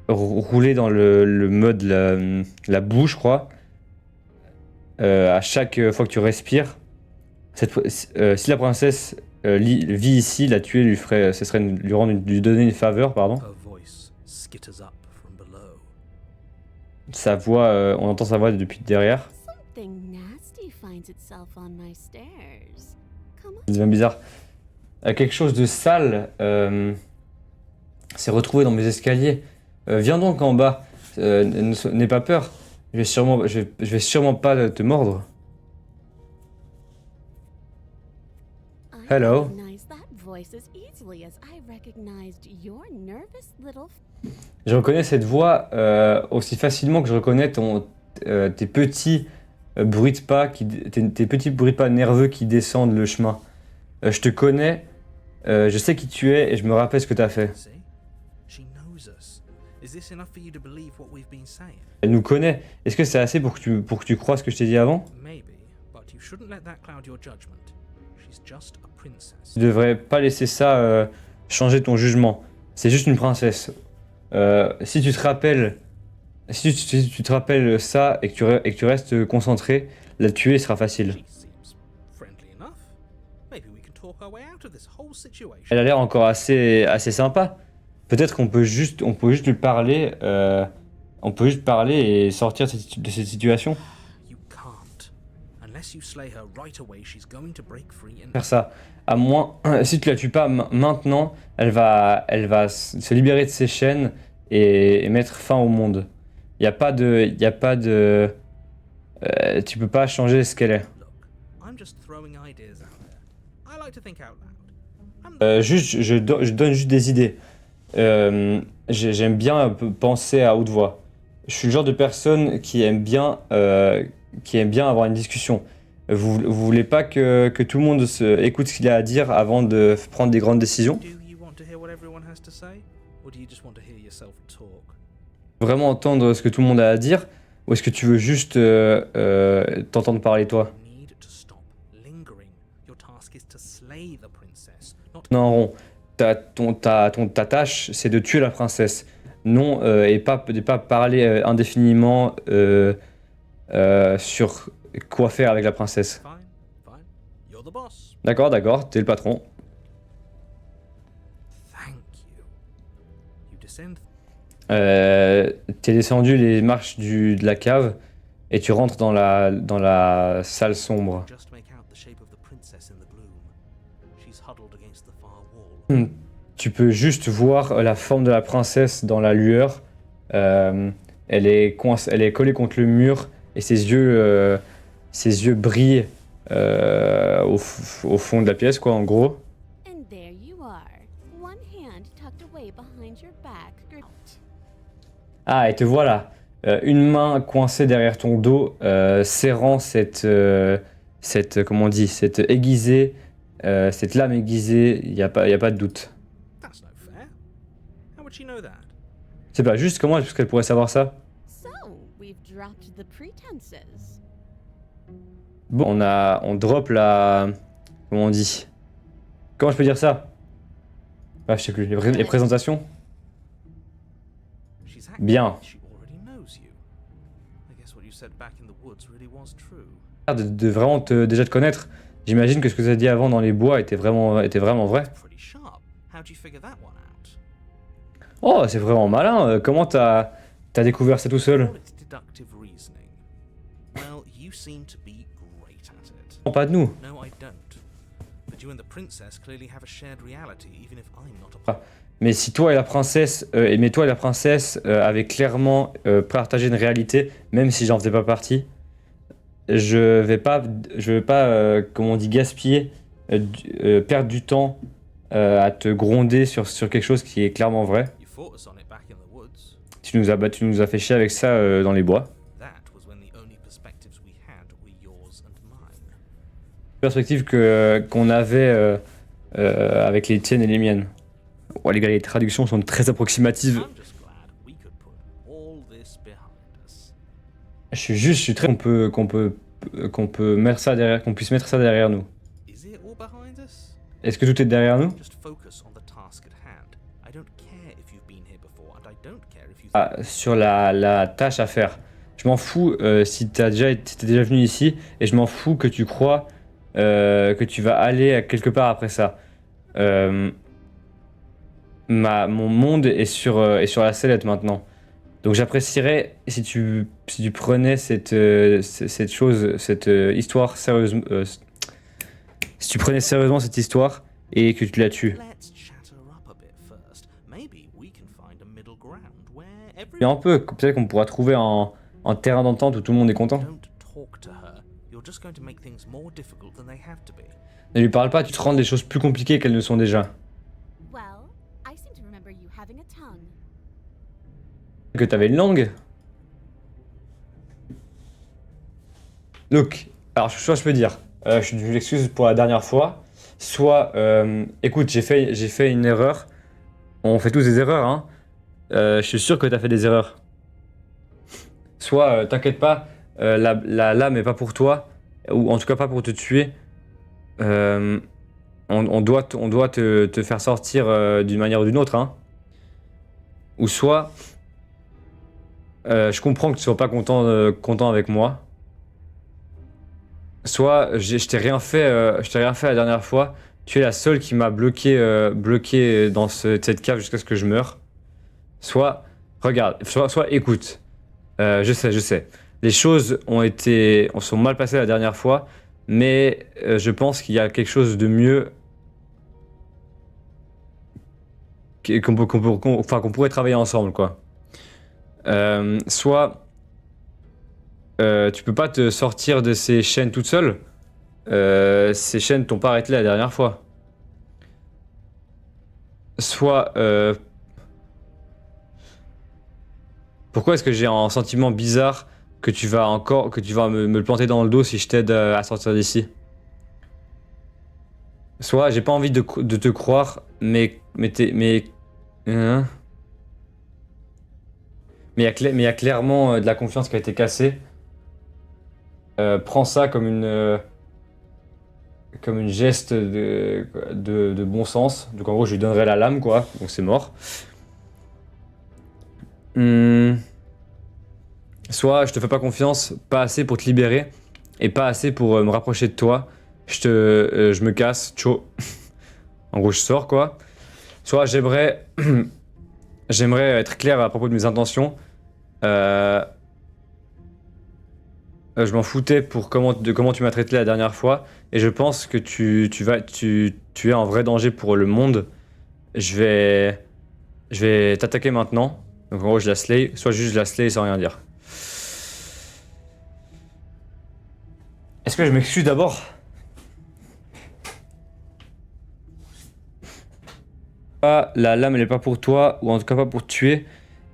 roulés dans le mode la boue, je crois. à chaque fois que tu respires. Si la princesse vit ici, la tuer lui ferait, ce serait lui donner une faveur, pardon. Her voice skitters up from below. Sa voix, on entend sa voix depuis derrière. Something nasty finds itself on my stairs. Come on. C'est bien bizarre. Quelque chose de sale s'est retrouvé dans mes escaliers. Viens donc en bas. N'aie pas peur. Je vais sûrement pas te mordre. I Hello. recognize that voice as easily as I recognized your nervous little. Je reconnais cette voix aussi facilement que je reconnais tes petits bruits de pas, tes petits bruits de pas nerveux qui descendent le chemin. Je te connais, je sais qui tu es et je me rappelle ce que tu as fait. See? She knows us. Is this enough for you to believe what we've been saying? Elle nous connaît. Est-ce que c'est assez pour que tu crois ce que je t'ai dit avant? Maybe, but you shouldn't let that cloud your judgment. She's just a princess. Tu devrais pas laisser ça changer ton jugement. C'est juste une princesse. Si tu te rappelles, si tu te rappelles ça et que tu restes concentré, la tuer sera facile. She seems friendly enough. Maybe we can talk our way out of this whole situation. Elle a l'air encore assez sympa. Peut-être qu'on peut juste lui parler. On peut juste parler et sortir de cette situation. You can't. Unless you slay her right away, she's going to break free and Faire ça. À moins, si tu la tues pas maintenant, elle va se libérer de ses chaînes et mettre fin au monde. Y a pas de, tu peux pas changer ce qu'elle est. look. I'm just throwing ideas out there. I like to think out loud. I'm the Juste, je donne juste des idées. J'aime bien penser à haute voix. Je suis le genre de personne qui aime bien avoir une discussion. Vous voulez pas que tout le monde écoute ce qu'il a à dire avant de prendre des grandes décisions? Do you want to hear what everyone has to say? Or do you just want to hear yourself talk? Vraiment entendre ce que tout le monde a à dire? Ou est-ce que tu veux juste t'entendre parler toi? You need to stop lingering. Your task is to slay the princess, not Non, rond. Ta tâche, c'est de tuer la princesse. Non, et pas parler indéfiniment sur quoi faire avec la princesse. fine, fine. You're the boss. D'accord, t'es le patron. Thank you. You descend T'es descendu les marches de la cave et tu rentres dans la salle sombre. just make out the shape of the princess in the gloom. She's huddled against the far wall. Tu peux juste voir la forme de la princesse dans la lueur. Elle est collée contre le mur et ses yeux brillent au fond de la pièce, quoi, en gros. And there you are, one hand tucked away behind your back. Ah, et te voilà. Une main coincée derrière ton dos, serrant cette comment on dit, cette aiguisée, cette lame aiguisée. Il y a pas de doute. That's no fair. How would she know that? C'est pas juste comment est-ce qu'elle pourrait savoir ça? So, we've dropped the pretenses. Bon, on drop la, comment on dit? Comment je peux dire ça? Ah, je sais plus. Les présentations. She's Bien. acting like she already knows you. I guess what you said back in the woods really was true. De vraiment déjà te connaître. J'imagine que ce que tu as dit avant dans les bois était vraiment vrai. Pretty sharp. How'd you figure that one out? Oh, c'est vraiment malin. Comment t'as découvert ça tout seul? Call it deductive reasoning. Well, you seem to be great at it. Non, pas de nous. No, I don't. But you and the princess clearly have a shared reality, even if I'm not a part. Mais si toi et la princesse, avaient clairement partagé une réalité, même si j'en faisais pas partie, je vais pas, comment on dit, gaspiller, perdre du temps à te gronder sur quelque chose qui est clairement vrai. You fought us on it back in the woods. Tu nous as fait chier avec ça dans les bois. That was when the only perspectives we had were yours and mine. Perspective qu'on avait avec les tiennes et les miennes. Ouais, les gars, les traductions sont très approximatives. I'm just glad we could put all this behind us. Je suis très qu'on peut mettre ça derrière, qu'on puisse mettre ça derrière nous. Is it all behind us? Est-ce que tout est derrière nous? Just focus on the task at hand. I don't care if you've been here before, and I don't care if you Sur la tâche à faire. Je m'en fous si t'es déjà venu ici, et je m'en fous que tu crois que tu vas aller à quelque part après ça. Mon monde est sur la sellette maintenant. Donc j'apprécierais si tu prenais cette chose, cette histoire sérieusement. Si tu prenais sérieusement cette histoire et que tu la tues. Let's chat her up a bit first. Maybe we can find a middle ground where Et un everyone peu, peut-être qu'on pourra trouver un terrain d'entente où tout le monde est content. don't talk to her. You're just going to make things more difficult than they have to be. Ne lui parle pas, tu te rends des choses plus compliquées qu'elles ne sont déjà. Well, I seem to remember you having a tongue. Que t'avais une langue. Donc, alors soit je peux dire, je m'excuse pour la dernière fois, soit, écoute, j'ai fait une erreur. On fait tous des erreurs, hein. Je suis sûr que t'as fait des erreurs. Soit, t'inquiète pas, la lame est pas pour toi, ou en tout cas pas pour te tuer. On doit te faire sortir d'une manière ou d'une autre, hein. Ou soit, je comprends que tu sois pas content avec moi. Soit, je t'ai rien fait la dernière fois. Tu es la seule qui m'a bloqué dans cette cave jusqu'à ce que je meure. Soit, regarde, soit écoute. Je sais. Les choses sont mal passées la dernière fois, mais je pense qu'il y a quelque chose de mieux qu'on pourrait travailler ensemble, quoi. Soit tu peux pas te sortir de ces chaînes toute seule. Ces chaînes t'ont pas arrêté la dernière fois. Soit pourquoi est-ce que j'ai un sentiment bizarre que tu vas me le planter dans le dos si je t'aide à sortir d'ici. Soit j'ai pas envie de te croire, mais hein. Mais il y a clairement de la confiance qui a été cassée. Prends ça comme une geste de bon sens. Donc en gros, je lui donnerai la lame, quoi. Donc c'est mort. Soit je te fais pas confiance, pas assez pour te libérer, et pas assez pour me rapprocher de toi. Je me casse, ciao. En gros, je sors, quoi. Soit j'aimerais être clair à propos de mes intentions. Je m'en foutais pour comment tu m'as traité la dernière fois, et je pense que tu es en vrai danger pour le monde. Je vais t'attaquer maintenant. Donc en gros, je la slay, soit juste je la slay sans rien dire. Est-ce que je m'excuse d'abord? Ah, la lame elle est pas pour toi, ou en tout cas pas pour te tuer.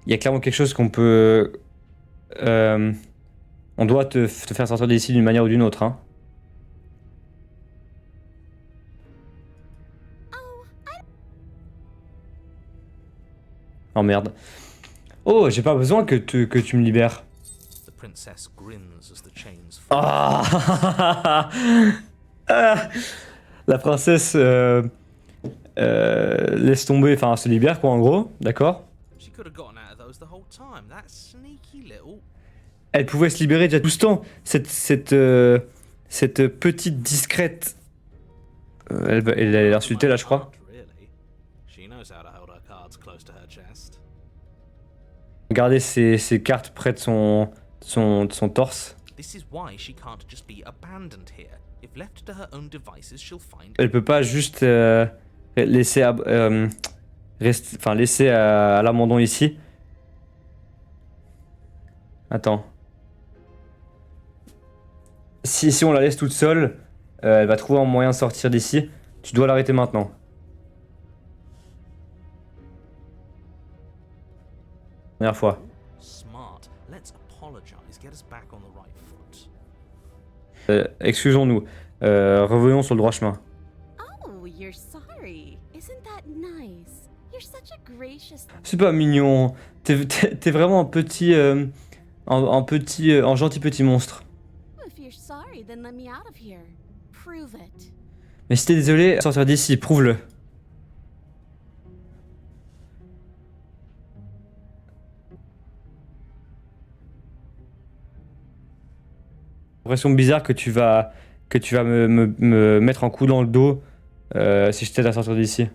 Il y a clairement quelque chose qu'on peut... on doit te faire sortir d'ici d'une manière ou d'une autre, hein. Oh merde. Oh, j'ai pas besoin que tu me libères. The princess grins as the chains fall. Ah. Ah. La princesse laisse tomber, enfin se libère, quoi, en gros, d'accord? She could have gotten out of those the whole time. That sneaky little. Elle pouvait se libérer déjà tout ce temps. Cette petite discrète. Elle a insulté là, je crois. Really. She knows how to hold her cards close to her chest. Regardez ses cartes près de son torse. This is why she can't just be abandoned here. If left to her own devices, she'll find Elle peut pas juste laisser laisser à l'abandon ici. Attends. Si on la laisse toute seule, elle va trouver un moyen de sortir d'ici. Tu dois l'arrêter maintenant. Dernière fois. smart. Let's apologize. Get us back on the right foot. Excusons-nous. Revenons sur le droit chemin. Oh, you're sorry. Isn't that nice? You're such a gracious. C'est pas mignon. T'es vraiment un petit... un gentil petit monstre. If you're sorry, then let me out of here. Prove it. Mais si t'es désolé, sortir d'ici, prouve-le. L'impression bizarre que tu vas me mettre un coup dans le dos si je t'aide à sortir d'ici.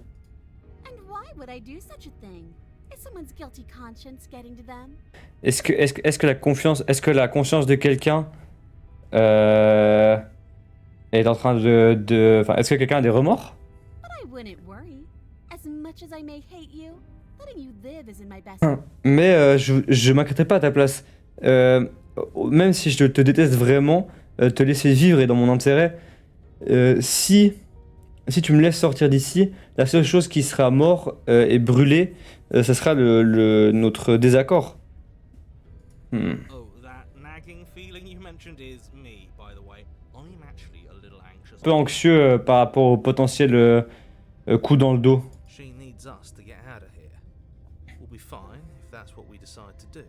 And why would I do such a thing? Is someone's guilty conscience getting to them? Est-ce que la conscience de quelqu'un est en train enfin, est-ce que quelqu'un a des remords? But I wouldn't worry. As much as I may hate you, letting you live is in my best. Mais je m'inquiéterais pas à ta place. Même si je te déteste vraiment, te laisser vivre est dans mon intérêt. Si tu me laisses sortir d'ici, la seule chose qui sera mort et brûlée, ce sera notre désaccord. Oh, that nagging feeling you mentioned is me, by the way. I'm actually a little anxious. Un peu anxieux par rapport au potentiel coup dans le dos. She needs us to get out of here. We'll be fine if that's what we decide to do,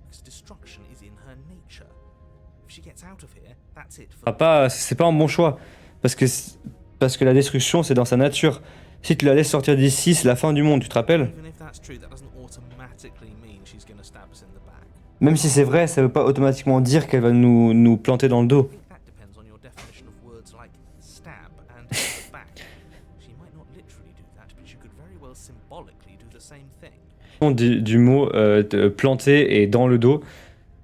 because destruction is in her nature. If she gets out of here, that's it for C'est pas un bon choix. Parce que la destruction, c'est dans sa nature. Si tu la laisses sortir d'ici, c'est la fin du monde, tu te rappelles? Even if that's true, that doesn't automatically mean she's gonna stab us in the back. Même si c'est vrai, ça veut pas automatiquement dire qu'elle va nous planter dans le dos. I think that depends on your definition of words like stab and the back. She might not literally do that, but she could very well symbolically do the same thing. Du mot planter et dans le dos,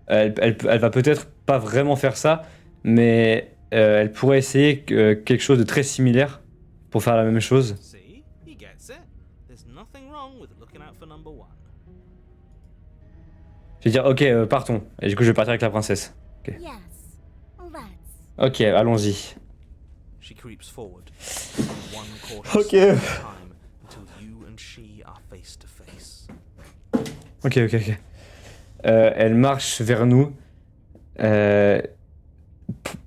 elle va peut-être pas vraiment faire ça, mais elle pourrait essayer quelque chose de très similaire pour faire la même chose. See? He gets it. There's nothing wrong with looking out for number one. Je vais dire ok, partons. Et du coup je vais partir avec la princesse. Yes. Let's. Ok, allons-y. She creeps forward, one cautious Ok. step at a time until you and she are face to face. Ok. Elle marche vers nous,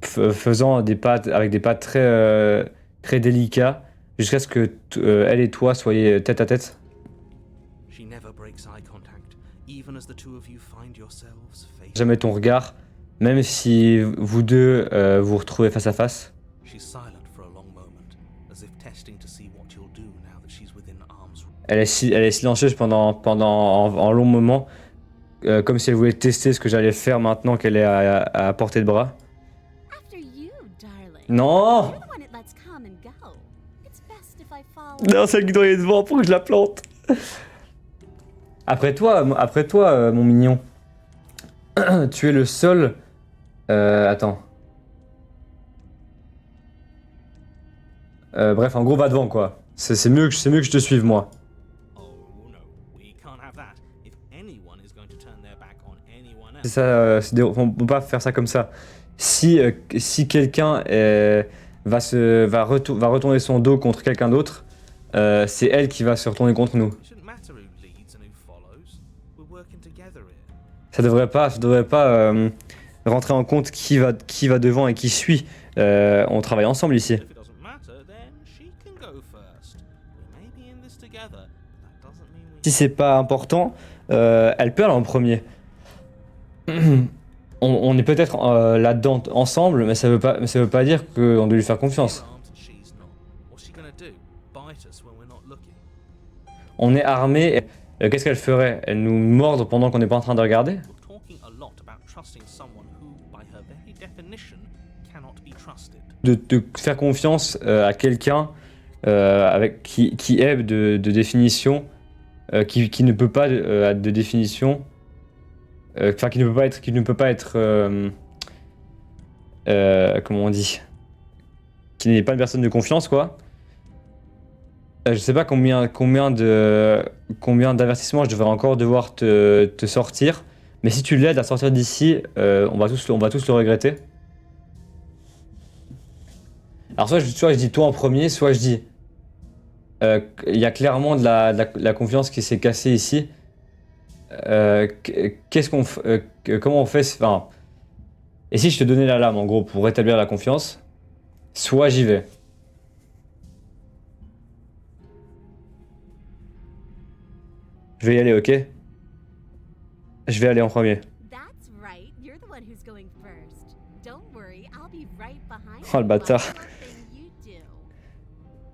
faisant des pas avec des pas très délicats, jusqu'à ce que elle et toi soyez tête à tête. She never breaks eye contact, even as the two of you find yourselves face. Jamais ton regard, même si vous deux vous retrouvez face à face. She's silent for a long moment, as if testing to see what you'll do now that she's within arm's reach. Elle est silencieuse pendant un long moment, comme si elle voulait tester ce que j'allais faire maintenant qu'elle est à portée de bras. After you, darling. Non! You're the one it lets come and go. It's best if I follow. Non, c'est le guidon est devant pour que je la plante. Après toi, mon mignon. Tu es le seul. Attends. Bref, en gros, va devant quoi. C'est mieux que je te suive moi. Oh no, we can't have that. If anyone is going to turn their back on anyone C'est else, ça. On peut pas faire ça comme ça. Si quelqu'un va retourner son dos contre quelqu'un d'autre, c'est elle qui va se retourner contre nous. it shouldn't matter who leads and who follows. We're working together here. Ça devrait pas rentrer en compte qui va devant et qui suit. On travaille ensemble ici. If it doesn't matter, then she can go first. We may be in this together, but that doesn't mean we. Si c'est pas important, elle peut aller en premier. On est peut-être là-dedans ensemble, mais ça veut pas dire qu'on doit lui faire confiance. We're armed and she's not. What's she gonna do? Bite us when we're not looking? On est armés. Qu'est-ce qu'elle ferait? Elle nous mordre pendant qu'on n'est pas en train de regarder? We're talking a lot about trusting someone who, by her very definition, cannot be trusted. De faire confiance à quelqu'un avec qui est de définition, qui ne peut pas de définition, enfin qui ne peut pas être comment on dit, qui n'est pas une personne de confiance quoi. Je sais pas combien d'avertissements je devrais encore devoir te sortir, mais si tu l'aides à sortir d'ici, on va tous le regretter. Alors soit je dis toi en premier, soit je dis il y a clairement de la confiance qui s'est cassée ici. Comment on fait, enfin, et si je te donnais la lame en gros pour rétablir la confiance, soit j'y vais. Je vais y aller, ok? Je vais aller en premier. That's right. You're the one who's going first. Don't worry, I'll be right behind Oh, le you, bâtard. whatever thing you do.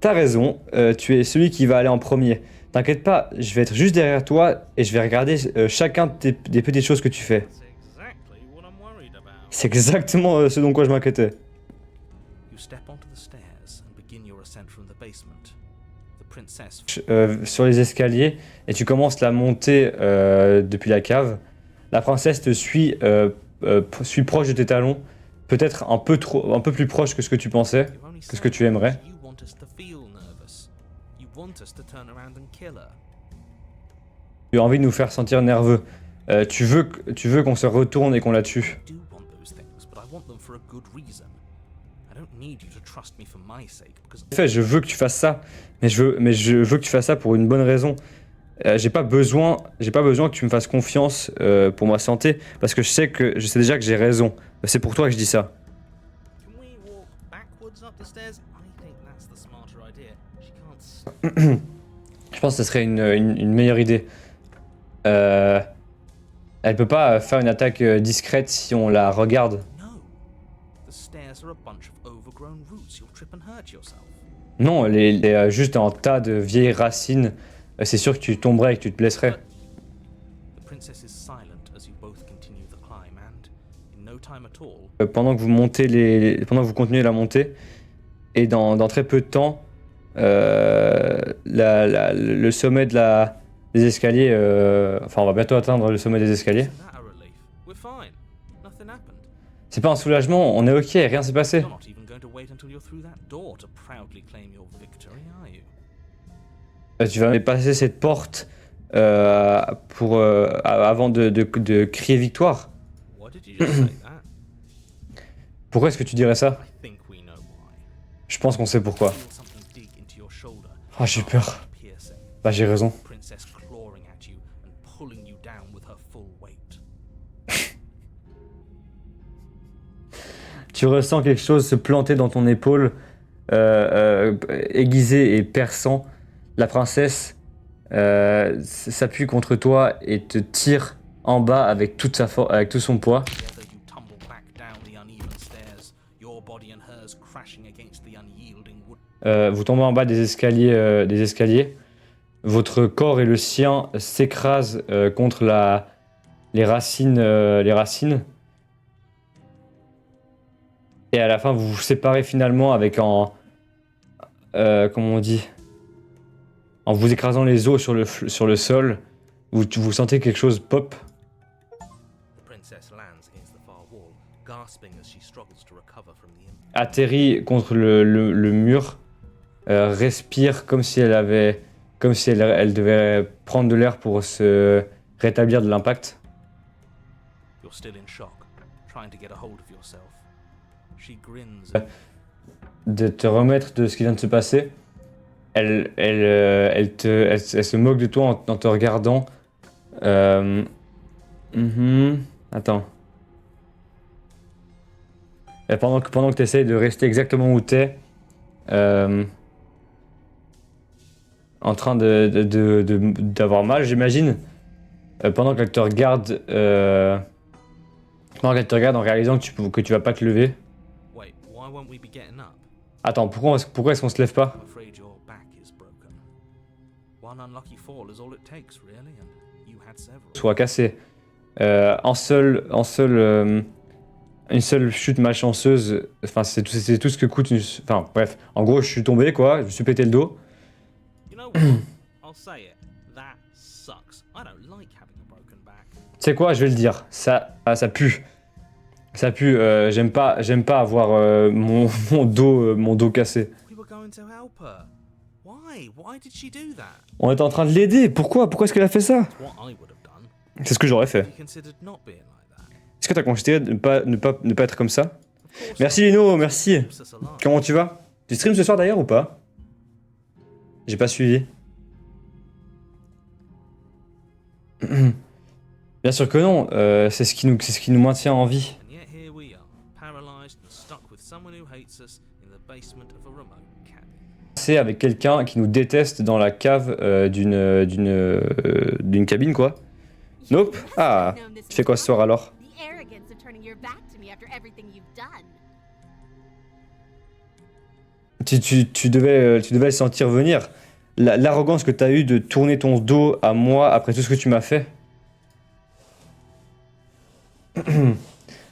T'as raison, tu es celui qui va aller en premier. T'inquiète pas, je vais être juste derrière toi et je vais regarder chacun des petites choses que tu fais. That's exactly what I'm worried about. C'est exactement ce dont quoi je m'inquiétais. You step onto the stairs and begin your ascent from the basement. The princess Sur les escaliers et tu commences la montée depuis la cave. La princesse te suit, suit proche de tes talons, peut-être un peu plus proche que ce que tu pensais, you're only que ce que tu aimerais. you want us to feel nervous. You want us to turn around and kill her. Tu as envie de nous faire sentir nerveux. Tu veux qu'on se retourne et qu'on la tue. I do want those things, but I want them for a good reason. I don't need you to trust me for my sake because En fait, je veux que tu fasses ça, mais je veux que tu fasses ça pour une bonne raison. J'ai pas besoin que tu me fasses confiance pour ma santé, parce que je sais déjà que j'ai raison. C'est pour toi que je dis ça. can we walk backwards up the stairs? I think that's the smarter idea. She can't Je pense que ce serait une meilleure idée. Elle peut pas faire une attaque discrète si on la regarde. No. The stairs are a bunch of overgrown roots. You'll trip and hurt yourself. Non, elle est juste un tas de vieilles racines. C'est sûr que tu tomberais et que tu te blesserais. The princess is silent as you both continue the climb, and in no time at all, Pendant que vous continuez la montée, et dans très peu de temps, le sommet des escaliers, enfin on va bientôt atteindre le sommet des escaliers. isn't that a relief? We're fine. Nothing happened. C'est pas un soulagement, on est ok, rien s'est passé. You're not even going to wait until you're through that door to proudly claim your victory, are you? Tu vas passer cette porte avant de crier victoire. What did you just say that? Pourquoi est-ce que tu dirais ça? I think we know why. Je pense qu'on sait pourquoi. Feel something dig into your shoulder. Ah, j'ai peur. Piercing. Bah j'ai raison. Princess clawing at you and pulling you down with her full weight. Tu ressens quelque chose se planter dans ton épaule, aiguisé et perçant. La princesse s'appuie contre toi et te tire en bas avec avec tout son poids. Together you tumble back down the uneven stairs, your body and hers crashing against the unyielding wood. Vous tombez en bas des escaliers. Votre corps et le sien s'écrasent contre les racines. Et à la fin, vous vous séparez finalement avec comment on dit, en vous écrasant les os sur le sol. Vous sentez quelque chose pop. The princess lands against the far wall, gasping as she struggles to recover from the impact. Atterrit contre le mur, respire comme si elle devait prendre de l'air pour se rétablir de l'impact. You're still in shock, trying to get a hold of yourself. She grins. De te remettre de ce qui vient de se passer. Elle se moque de toi en te regardant. Attends. Et pendant que tu essayes de rester exactement où t'es, en train d'avoir mal, j'imagine, pendant qu'elle te regarde, en réalisant que tu vas pas te lever. Wait, why won't we be getting up? Attends, pourquoi est-ce qu'on se lève pas? I'm afraid your back is broken. One unlucky fall is all it takes, really, and you had several. Soit cassé. Une seule chute malchanceuse, enfin c'est tout ce que coûte Enfin bref, en gros je suis tombé quoi, je me suis pété le dos. You know what? I'll say it. That sucks. I don't like having a broken back. Tu sais quoi, je vais le dire, ça pue. Ça pue, j'aime pas avoir mon dos cassé. We were going to help her. Why? Why did she do that? On était en train de l'aider, pourquoi est-ce qu'elle a fait ça? What I would have done. C'est ce que j'aurais fait. If you considered not being like that. Est-ce que t'as considéré de ne pas être comme ça? Of course Merci Lino, merci. it keeps us alive. Comment tu vas? Tu streams ce soir d'ailleurs ou pas? J'ai pas suivi. Bien sûr que non, c'est ce qui nous maintient en vie. And yet here we are, paralyzed and stuck with someone who hates us in the basement of a remote cabin. C'est avec quelqu'un qui nous déteste dans la cave d'une cabine quoi. Nope. Ah, tu fais quoi ce soir alors? The arrogance of turning your back to me after everything you've done. Tu devais le sentir venir. L'arrogance que t'as eue de tourner ton dos à moi après tout ce que tu m'as fait.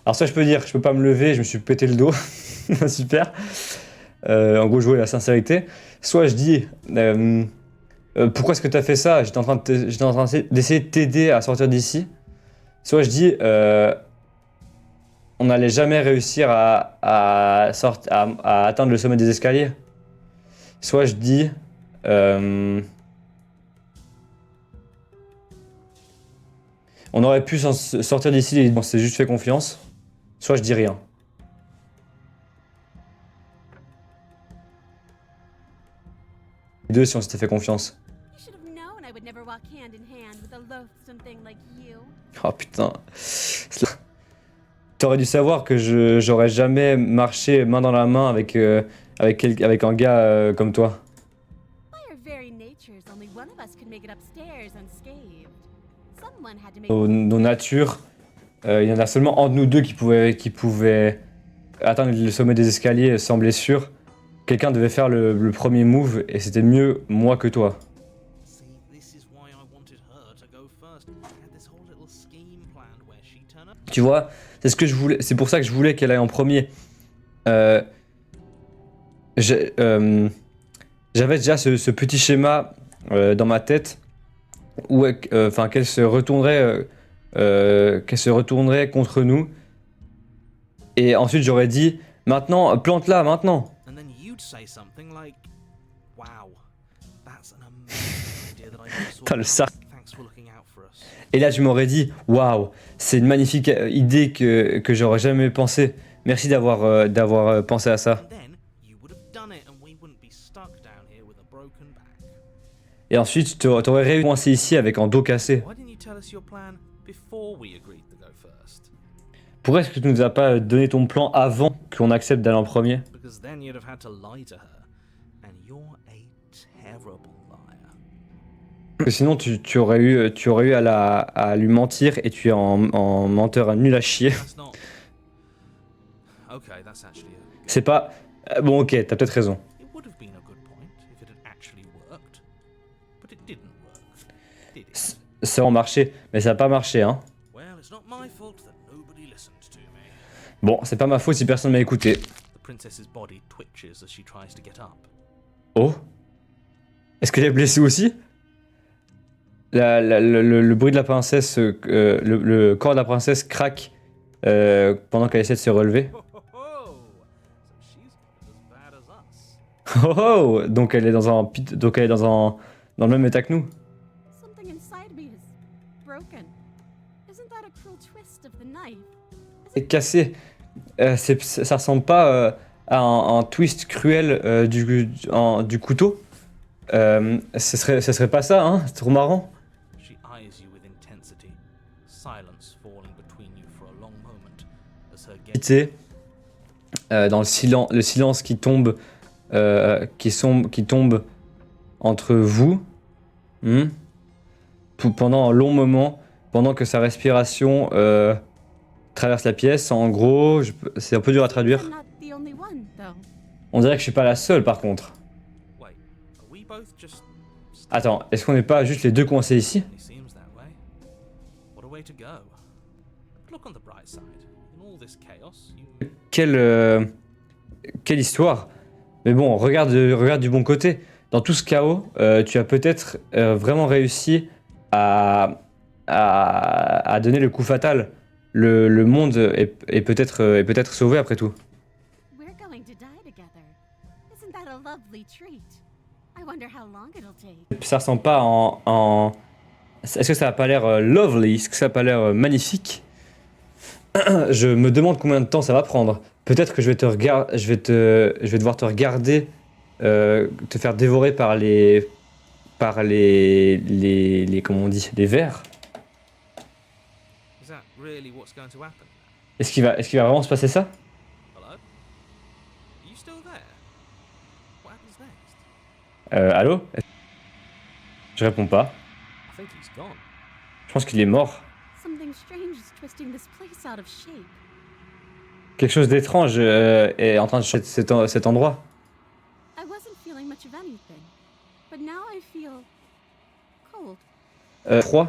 Alors ça, je peux dire, je peux pas me lever, je me suis pété le dos. Super. En gros, jouer la sincérité. Soit je dis, pourquoi est-ce que tu as fait ça? J'étais en train d'essayer de t'aider à sortir d'ici. Soit je dis, on n'allait jamais réussir à atteindre le sommet des escaliers. Soit je dis, on aurait pu sortir d'ici et on s'est juste fait confiance. Soit je dis rien. Les deux si on s'était fait confiance. You should have known I would never walk hand in hand with a loathsome thing like you. Oh putain. T'aurais dû savoir que j'aurais jamais marché main dans la main avec un gars comme toi. By our very natures, only one of us could make it upstairs unscathed. Someone had to make Nos natures, il y en a seulement un de nous deux qui pouvait atteindre le sommet des escaliers sans blessure. Quelqu'un devait faire le premier move et c'était mieux moi que toi. See, this is why I wanted her to go first. I had this whole little scheme planned where she turn up. Tu vois, c'est ce que je voulais. C'est pour ça que je voulais qu'elle aille en premier. J'avais déjà ce petit schéma dans ma tête où, qu'elle se retournerait contre nous. Et ensuite j'aurais dit, maintenant, plante-la, maintenant. And then you'd say something like, "Wow, that's an amazing idea that I never saw. T'as le sac. Thanks for looking out for us." Et là, tu m'aurais dit, waouh, c'est une magnifique idée que j'aurais jamais pensé. Merci d'avoir pensé à ça. And then you would have done it, and we wouldn't be stuck down here with a broken back. Et ensuite, t'aurais réussi à coincer ici avec un dos cassé. Why didn't you tell us your plan before we agreed to go first? Pourquoi est-ce que tu nous as pas donné ton plan avant qu'on accepte d'aller en premier? Because then you'd have had to lie to her, and you're a terrible liar. Parce que sinon, tu aurais eu à lui mentir et tu es en menteur nul à chier. That's not. Okay, that's actually a. C'est pas... Bon, ok, t'as peut-être raison. It would have been a good point if it had actually worked, but it didn't work, did it? Ça a marché, mais ça a pas marché, hein. Well, it's not my fault that nobody listened to me. Bon, c'est pas ma faute si personne m'a écouté. The princess's body twitches as she tries to get up. Oh? Est-ce qu'elle est blessée aussi? Le bruit de la princesse, le corps de la princesse craque pendant qu'elle essaie de se relever. Ho ho ho! So she's as bad as us. Oh oh! Donc elle est dans le même état que nous. something inside me is broken. Isn't that a cruel twist of the knife? C'est cassé. Ça ressemble pas à un twist cruel du couteau. Ce serait pas ça, hein? C'est trop marrant. She eyes you with intensity, silence falling between you for a long moment as her gaze. Quitter, dans le silence qui tombe, qui tombe entre vous, pendant un long moment, pendant que sa respiration traverse la pièce. En gros, c'est un peu dur à traduire. I'm not the only one, though. On dirait que je suis pas la seule, par contre. Wait, are we both just Attends, est-ce qu'on n'est pas juste les deux coincés ici? It seems that way. What a way to go. Look on the bright side. In all this chaos, you Quelle histoire. Mais bon, regarde du bon côté. Dans tout ce chaos, tu as peut-être vraiment réussi à donner le coup fatal. Le monde est peut-être sauvé après tout. We're going to die together. Isn't that a lovely treat? I wonder how long it'll take. Ça ressemble pas en... Est-ce que ça a pas l'air lovely? Est-ce que ça a pas l'air magnifique? Je me demande combien de temps ça va prendre. Peut-être que je vais devoir te regarder, te faire dévorer par les comment on dit, les vers. is that really what's going to happen? Est-ce qu'il va vraiment se passer ça? Hello? Are you still there? What happens next? Allô? Je réponds pas. I think he's gone. Je pense qu'il est mort. Something strange is twisting this place out of shape. Quelque chose d'étrange est en train de changer cet endroit. I wasn't feeling much of anything, but now I feel cold. Froid.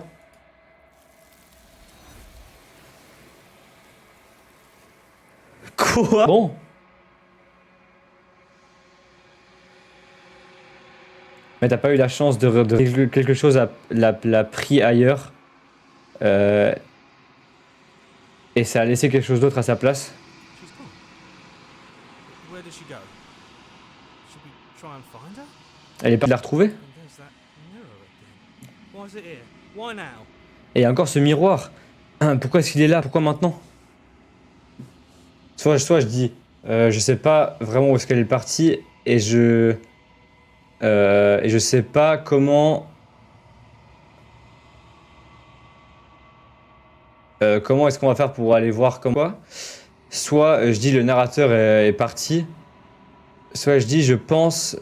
Quoi? Bon. Mais t'as pas eu la chance de quelque chose l'a pris ailleurs. Et ça a laissé quelque chose d'autre à sa place. She's gone. Where did she go? Should we try and find her? Elle est pas de la retrouver. And there's that mirror again. Why is it here? Why now? Et il y a encore ce miroir. Pourquoi est-ce qu'il est là? Pourquoi maintenant? Soit je dis, je sais pas vraiment où est-ce qu'elle est partie et je sais pas comment est-ce qu'on va faire pour aller voir comme quoi. Soit je dis le narrateur est parti, soit je dis je pense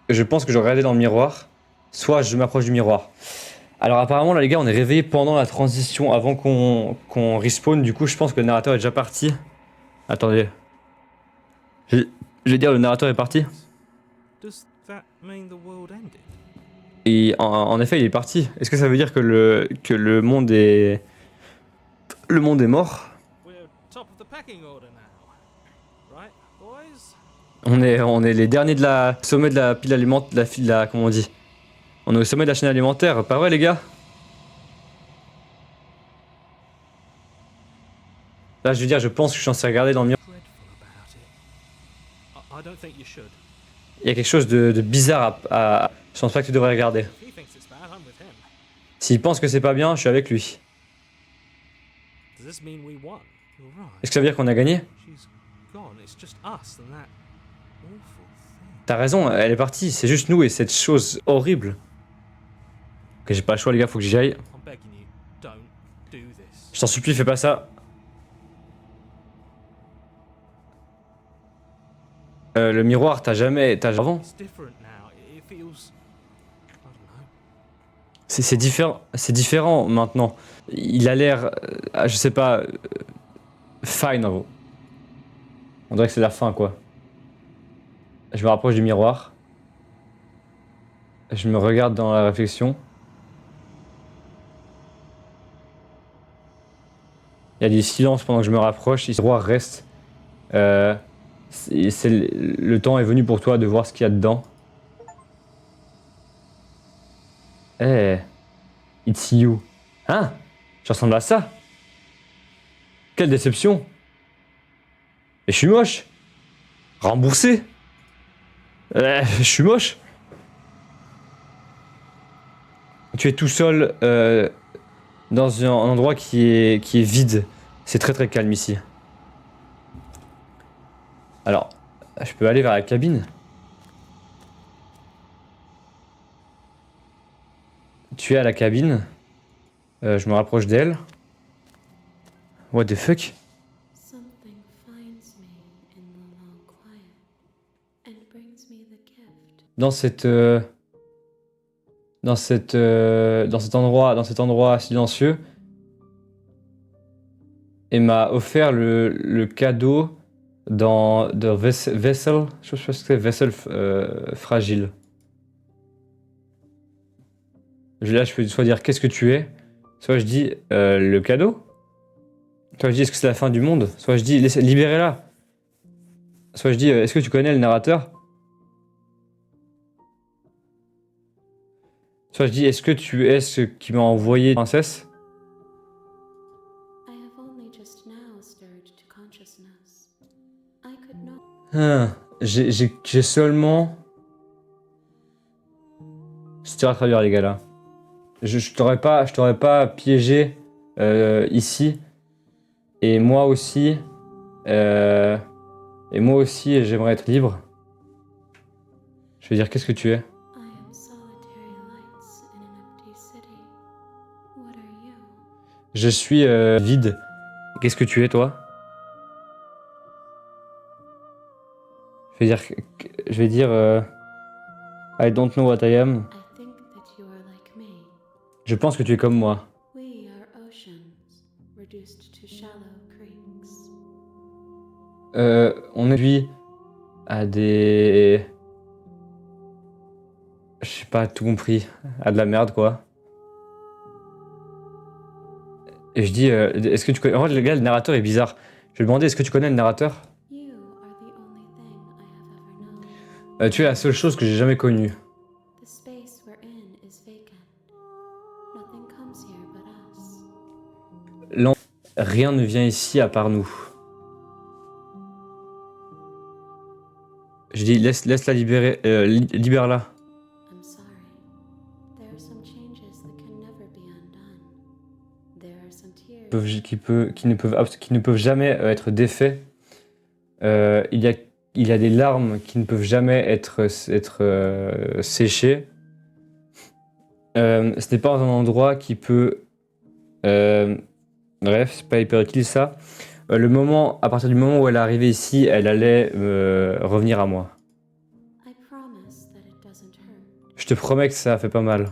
que je regardais dans le miroir, soit je m'approche du miroir. Alors apparemment là les gars on est réveillés pendant la transition avant qu'on respawn, du coup je pense que le narrateur est déjà parti. Attendez. Je vais dire le narrateur est parti. Does that mean the world ended? Et en effet il est parti. Est-ce que ça veut dire que le monde est mort? We're top of the pecking order now. Right, boys? On est les derniers de la sommet de la pile alimentaire, comment on dit? On est au sommet de la chaîne alimentaire, pas vrai les gars? Là je veux dire je pense que je suis censé regarder dans le miroir. Dreadful about it. I don't think you should. Il y a quelque chose de bizarre à. Je pense pas que tu devrais regarder. If he thinks it's bad, I'm with him. S'il pense que c'est pas bien, je suis avec lui. Does this mean we won? You're right. Est-ce que ça veut dire qu'on a gagné? She's gone. It's just us and that awful thing. T'as raison, elle est partie, c'est juste nous et cette chose horrible. Ok, j'ai pas le choix les gars, faut que j'y aille. I'm begging you, don't do this. Je t'en supplie, fais pas ça. Le miroir, t'as avant. It's different now. It feels. I don't know. C'est différent maintenant. Il a l'air, je sais pas, fine en gros. On dirait que c'est la fin quoi. Je me rapproche du miroir. Je me regarde dans la réflexion. Il y a des silences pendant que je me rapproche. Le miroir reste. Le temps est venu pour toi de voir ce qu'il y a dedans. Eh, it's you. Hein? Je ressemble à ça? Quelle déception! Et je suis moche! Remboursé! Je suis moche! Tu es tout seul dans un endroit qui est vide. C'est très très calme ici. Alors, je peux aller vers la cabine. Tu es à la cabine. Je me rapproche d'elle. What the fuck? Something finds me in the long quiet and brings me the gift. Dans cet endroit silencieux, et m'a offert le cadeau de Vessel, je sais pas ce que c'est, Vessel fragile. Là, je peux soit dire qu'est-ce que tu es, soit je dis le cadeau, soit je dis est-ce que c'est la fin du monde, soit je dis libérez-la, soit je dis est-ce que tu connais le narrateur, soit je dis est-ce que tu es ce qui m'a envoyé princesse. I have only just now stirred to consciousness. I could not. J'ai seulement. Je te traduire les gars là. Je t'aurais pas piégé ici. Et moi aussi. J'aimerais être libre. Je veux dire, qu'est-ce que tu es? I am solitary lights in an empty city. What are you? Je suis vide. Qu'est-ce que tu es toi? Je vais dire I don't know what I am. I think that you are like me. Je pense que tu es comme moi. We are oceans, reduced to shallow creeks. On est lui à des. Je sais pas, tout compris. À de la merde quoi. Et je dis, est-ce que tu connais. En fait, le gars, le narrateur est bizarre. Je vais demander, est-ce que tu connais le narrateur? You are the only thing I have ever known. Tu es la seule chose que j'ai jamais connue. The space we're in is vacant. Nothing comes here but us. Rien ne vient ici à part nous. Je dis, laisse-la libérer, libère-la. I'm sorry. There are some changes that can never be undone. There are some tears. Qui ne peuvent jamais être défaits. Il y a des larmes qui ne peuvent jamais être séchées. Ce n'est pas un endroit qui peut... bref, c'est pas hyper utile ça. À partir du moment où elle est arrivée ici, elle allait revenir à moi. I promise that it doesn't hurt. Je te promets que ça fait pas mal.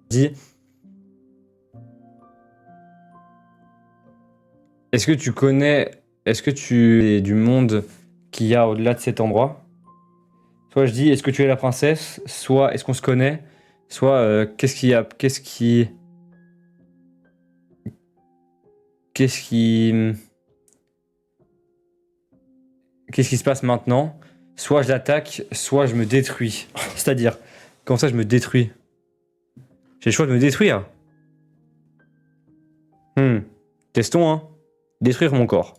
Dis, est-ce que tu es du monde qu'il y a au-delà de cet endroit? Soit je dis, est-ce que tu es la princesse? Soit est-ce qu'on se connaît? Soit qu'est-ce qui se passe maintenant? Soit je l'attaque, soit je me détruis. C'est-à-dire, comment ça je me détruis? J'ai le choix de me détruire. Testons, hein. Détruire mon corps.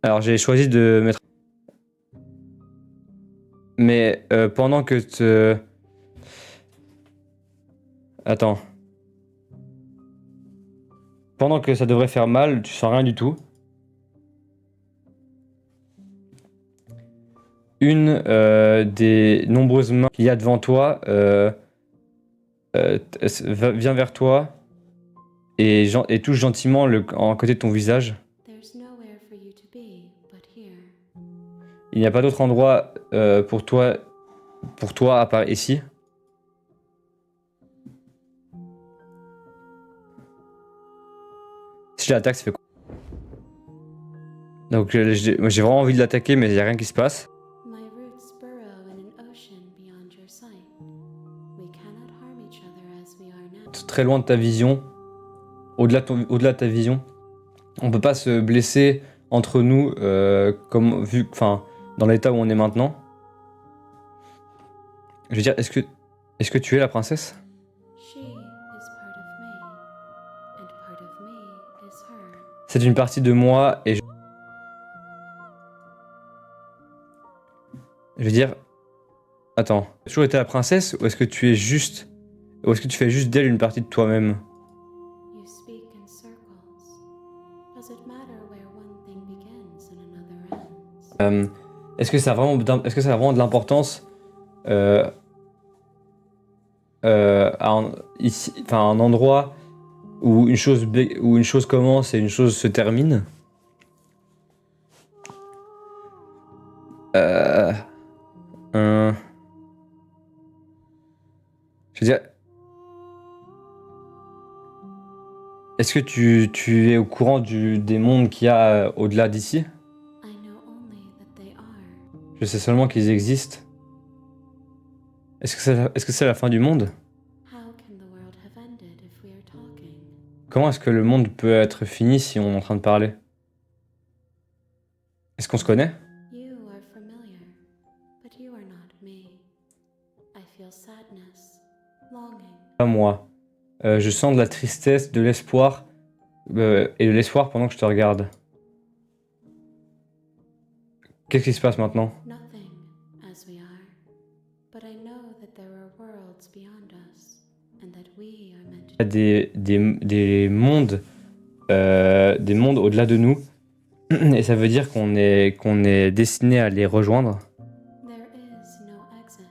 Alors j'ai choisi de mettre... Mais pendant que Attends. Pendant que ça devrait faire mal, tu sens rien du tout. Une des nombreuses mains qu'il y a devant toi vient vers toi et touche gentiment en côté de ton visage. There's nowhere for you to be but here. Il n'y a pas d'autre endroit pour toi à part ici. Si je l'attaque, ça fait quoi? Donc j'ai vraiment envie de l'attaquer, mais il n'y a rien qui se passe. My roots burrow in an ocean beyond your sight. We cannot harm each other as we are now. Très loin de ta vision, au-delà de ta vision. On peut pas se blesser entre nous dans l'état où on est maintenant. Je veux dire, est-ce que tu es la princesse? She is part of me, and part of me is her. C'est une partie de moi et je veux dire, attends, tu as toujours été la princesse ou est-ce que tu fais juste d'elle une partie de toi-même? You speak in circles. Does it matter where one thing begins and another ends? Est-ce que ça a vraiment de l'importance à un endroit où une chose commence et une chose se termine? Je veux dire, est-ce que tu es au courant des mondes qu'il y a au-delà d'ici? I know only that they are. Je sais seulement qu'ils existent. Est-ce que c'est la fin du monde? How can the world have ended if we are talking? Comment est-ce que le monde peut être fini si on est en train de parler? Est-ce qu'on se connaît? You are familiar, but you are not me. I feel sadness, longing. Pas moi. Je sens de la tristesse, de l'espoir et de l'espoir pendant que je te regarde. Qu'est-ce qui se passe maintenant? Nothing as we are. But I know that there are worlds beyond us, and that we are meant Il y a des mondes au-delà de nous, et ça veut dire qu'on est destiné à les rejoindre. There is no exit,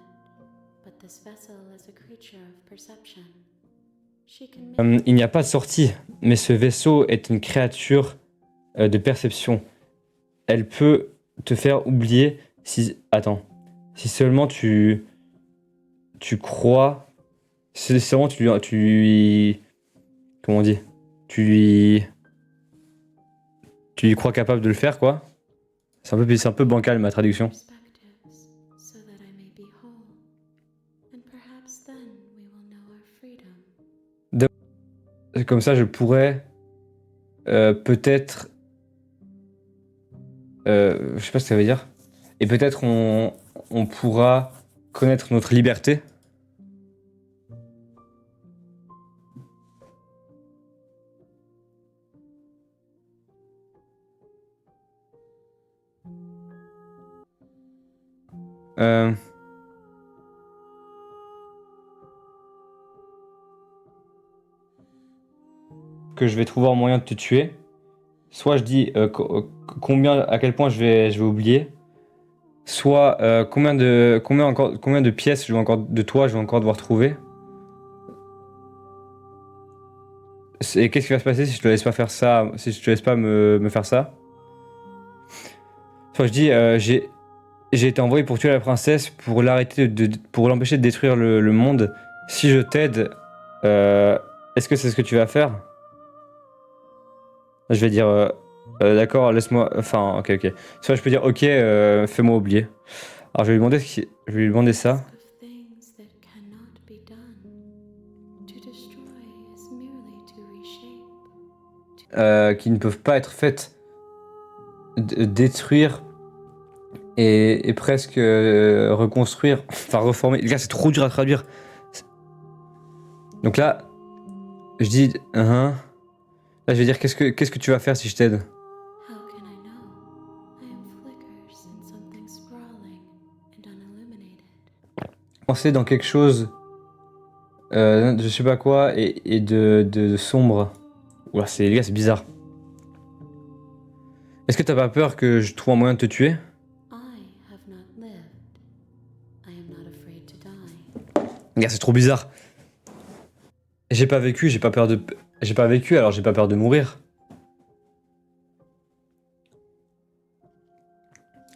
but this vessel is a creature of perception. She can make Il n'y a pas de sortie, mais ce vaisseau est une créature de perception. Elle peut te faire oublier si seulement tu crois, si seulement comment on dit, tu y crois capable de le faire, quoi. C'est un peu bancal ma traduction. perspectives, so that perhaps then we will know our freedom. Comme ça, je pourrais peut-être... je sais pas ce que ça veut dire. Et peut-être on pourra connaître notre liberté. Euh, que je vais trouver un moyen de te tuer. Soit je dis combien, à quel point je vais oublier. Soit combien de pièces de toi je vais encore devoir trouver. Et qu'est-ce qui va se passer si je te laisse pas faire ça, si je te laisse pas me faire ça. Soit je dis j'ai été envoyé pour tuer la princesse, pour pour l'empêcher de détruire le monde. Si je t'aide, est-ce que c'est ce que tu vas faire? Je vais dire d'accord, laisse-moi. Enfin, ok. Soit je peux dire ok, fais-moi oublier. Alors je vais lui demander ça. Of things that cannot be done. To destroy is merely to reshape. Qui ne peuvent pas être faites. Détruire et presque reconstruire, enfin reformer. Les gars, c'est trop dur à traduire. Donc là, je dis Là, je vais dire qu'est-ce que tu vas faire si je t'aide? How can I know? I am flickers in something sprawling and unilluminated. Penser dans quelque chose, je sais pas quoi, et de sombre. Ouah, les gars, c'est bizarre. Est-ce que t'as pas peur que je trouve un moyen de te tuer? I have not lived. I am not afraid to die. Les gars, c'est trop bizarre. J'ai pas vécu, j'ai pas vécu, alors j'ai pas peur de mourir.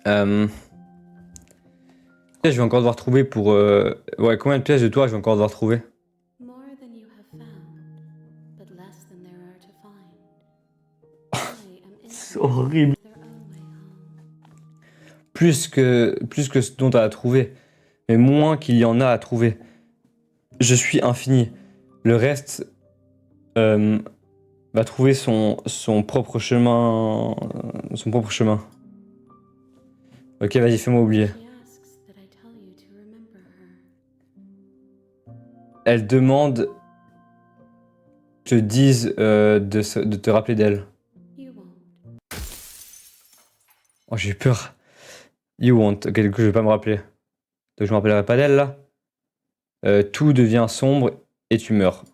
Je vais encore devoir trouver pour... Ouais, combien de pièces de toi je vais encore devoir trouver? More than you have found, but less than there are to find. I am C'est horrible. their own way home. Plus que ce dont t'as à trouver. Mais moins qu'il y en a à trouver. Je suis infini. Le reste va trouver son propre chemin. Son propre chemin. Ok, vas-y, fais-moi oublier. She asks that I tell you to remember her. Elle demande que je te dise de te rappeler d'elle. You won't. Oh, j'ai eu peur. You won't. Ok, du coup, je vais pas me rappeler. Donc, je me rappellerai pas d'elle, là. Tout devient sombre et tu meurs.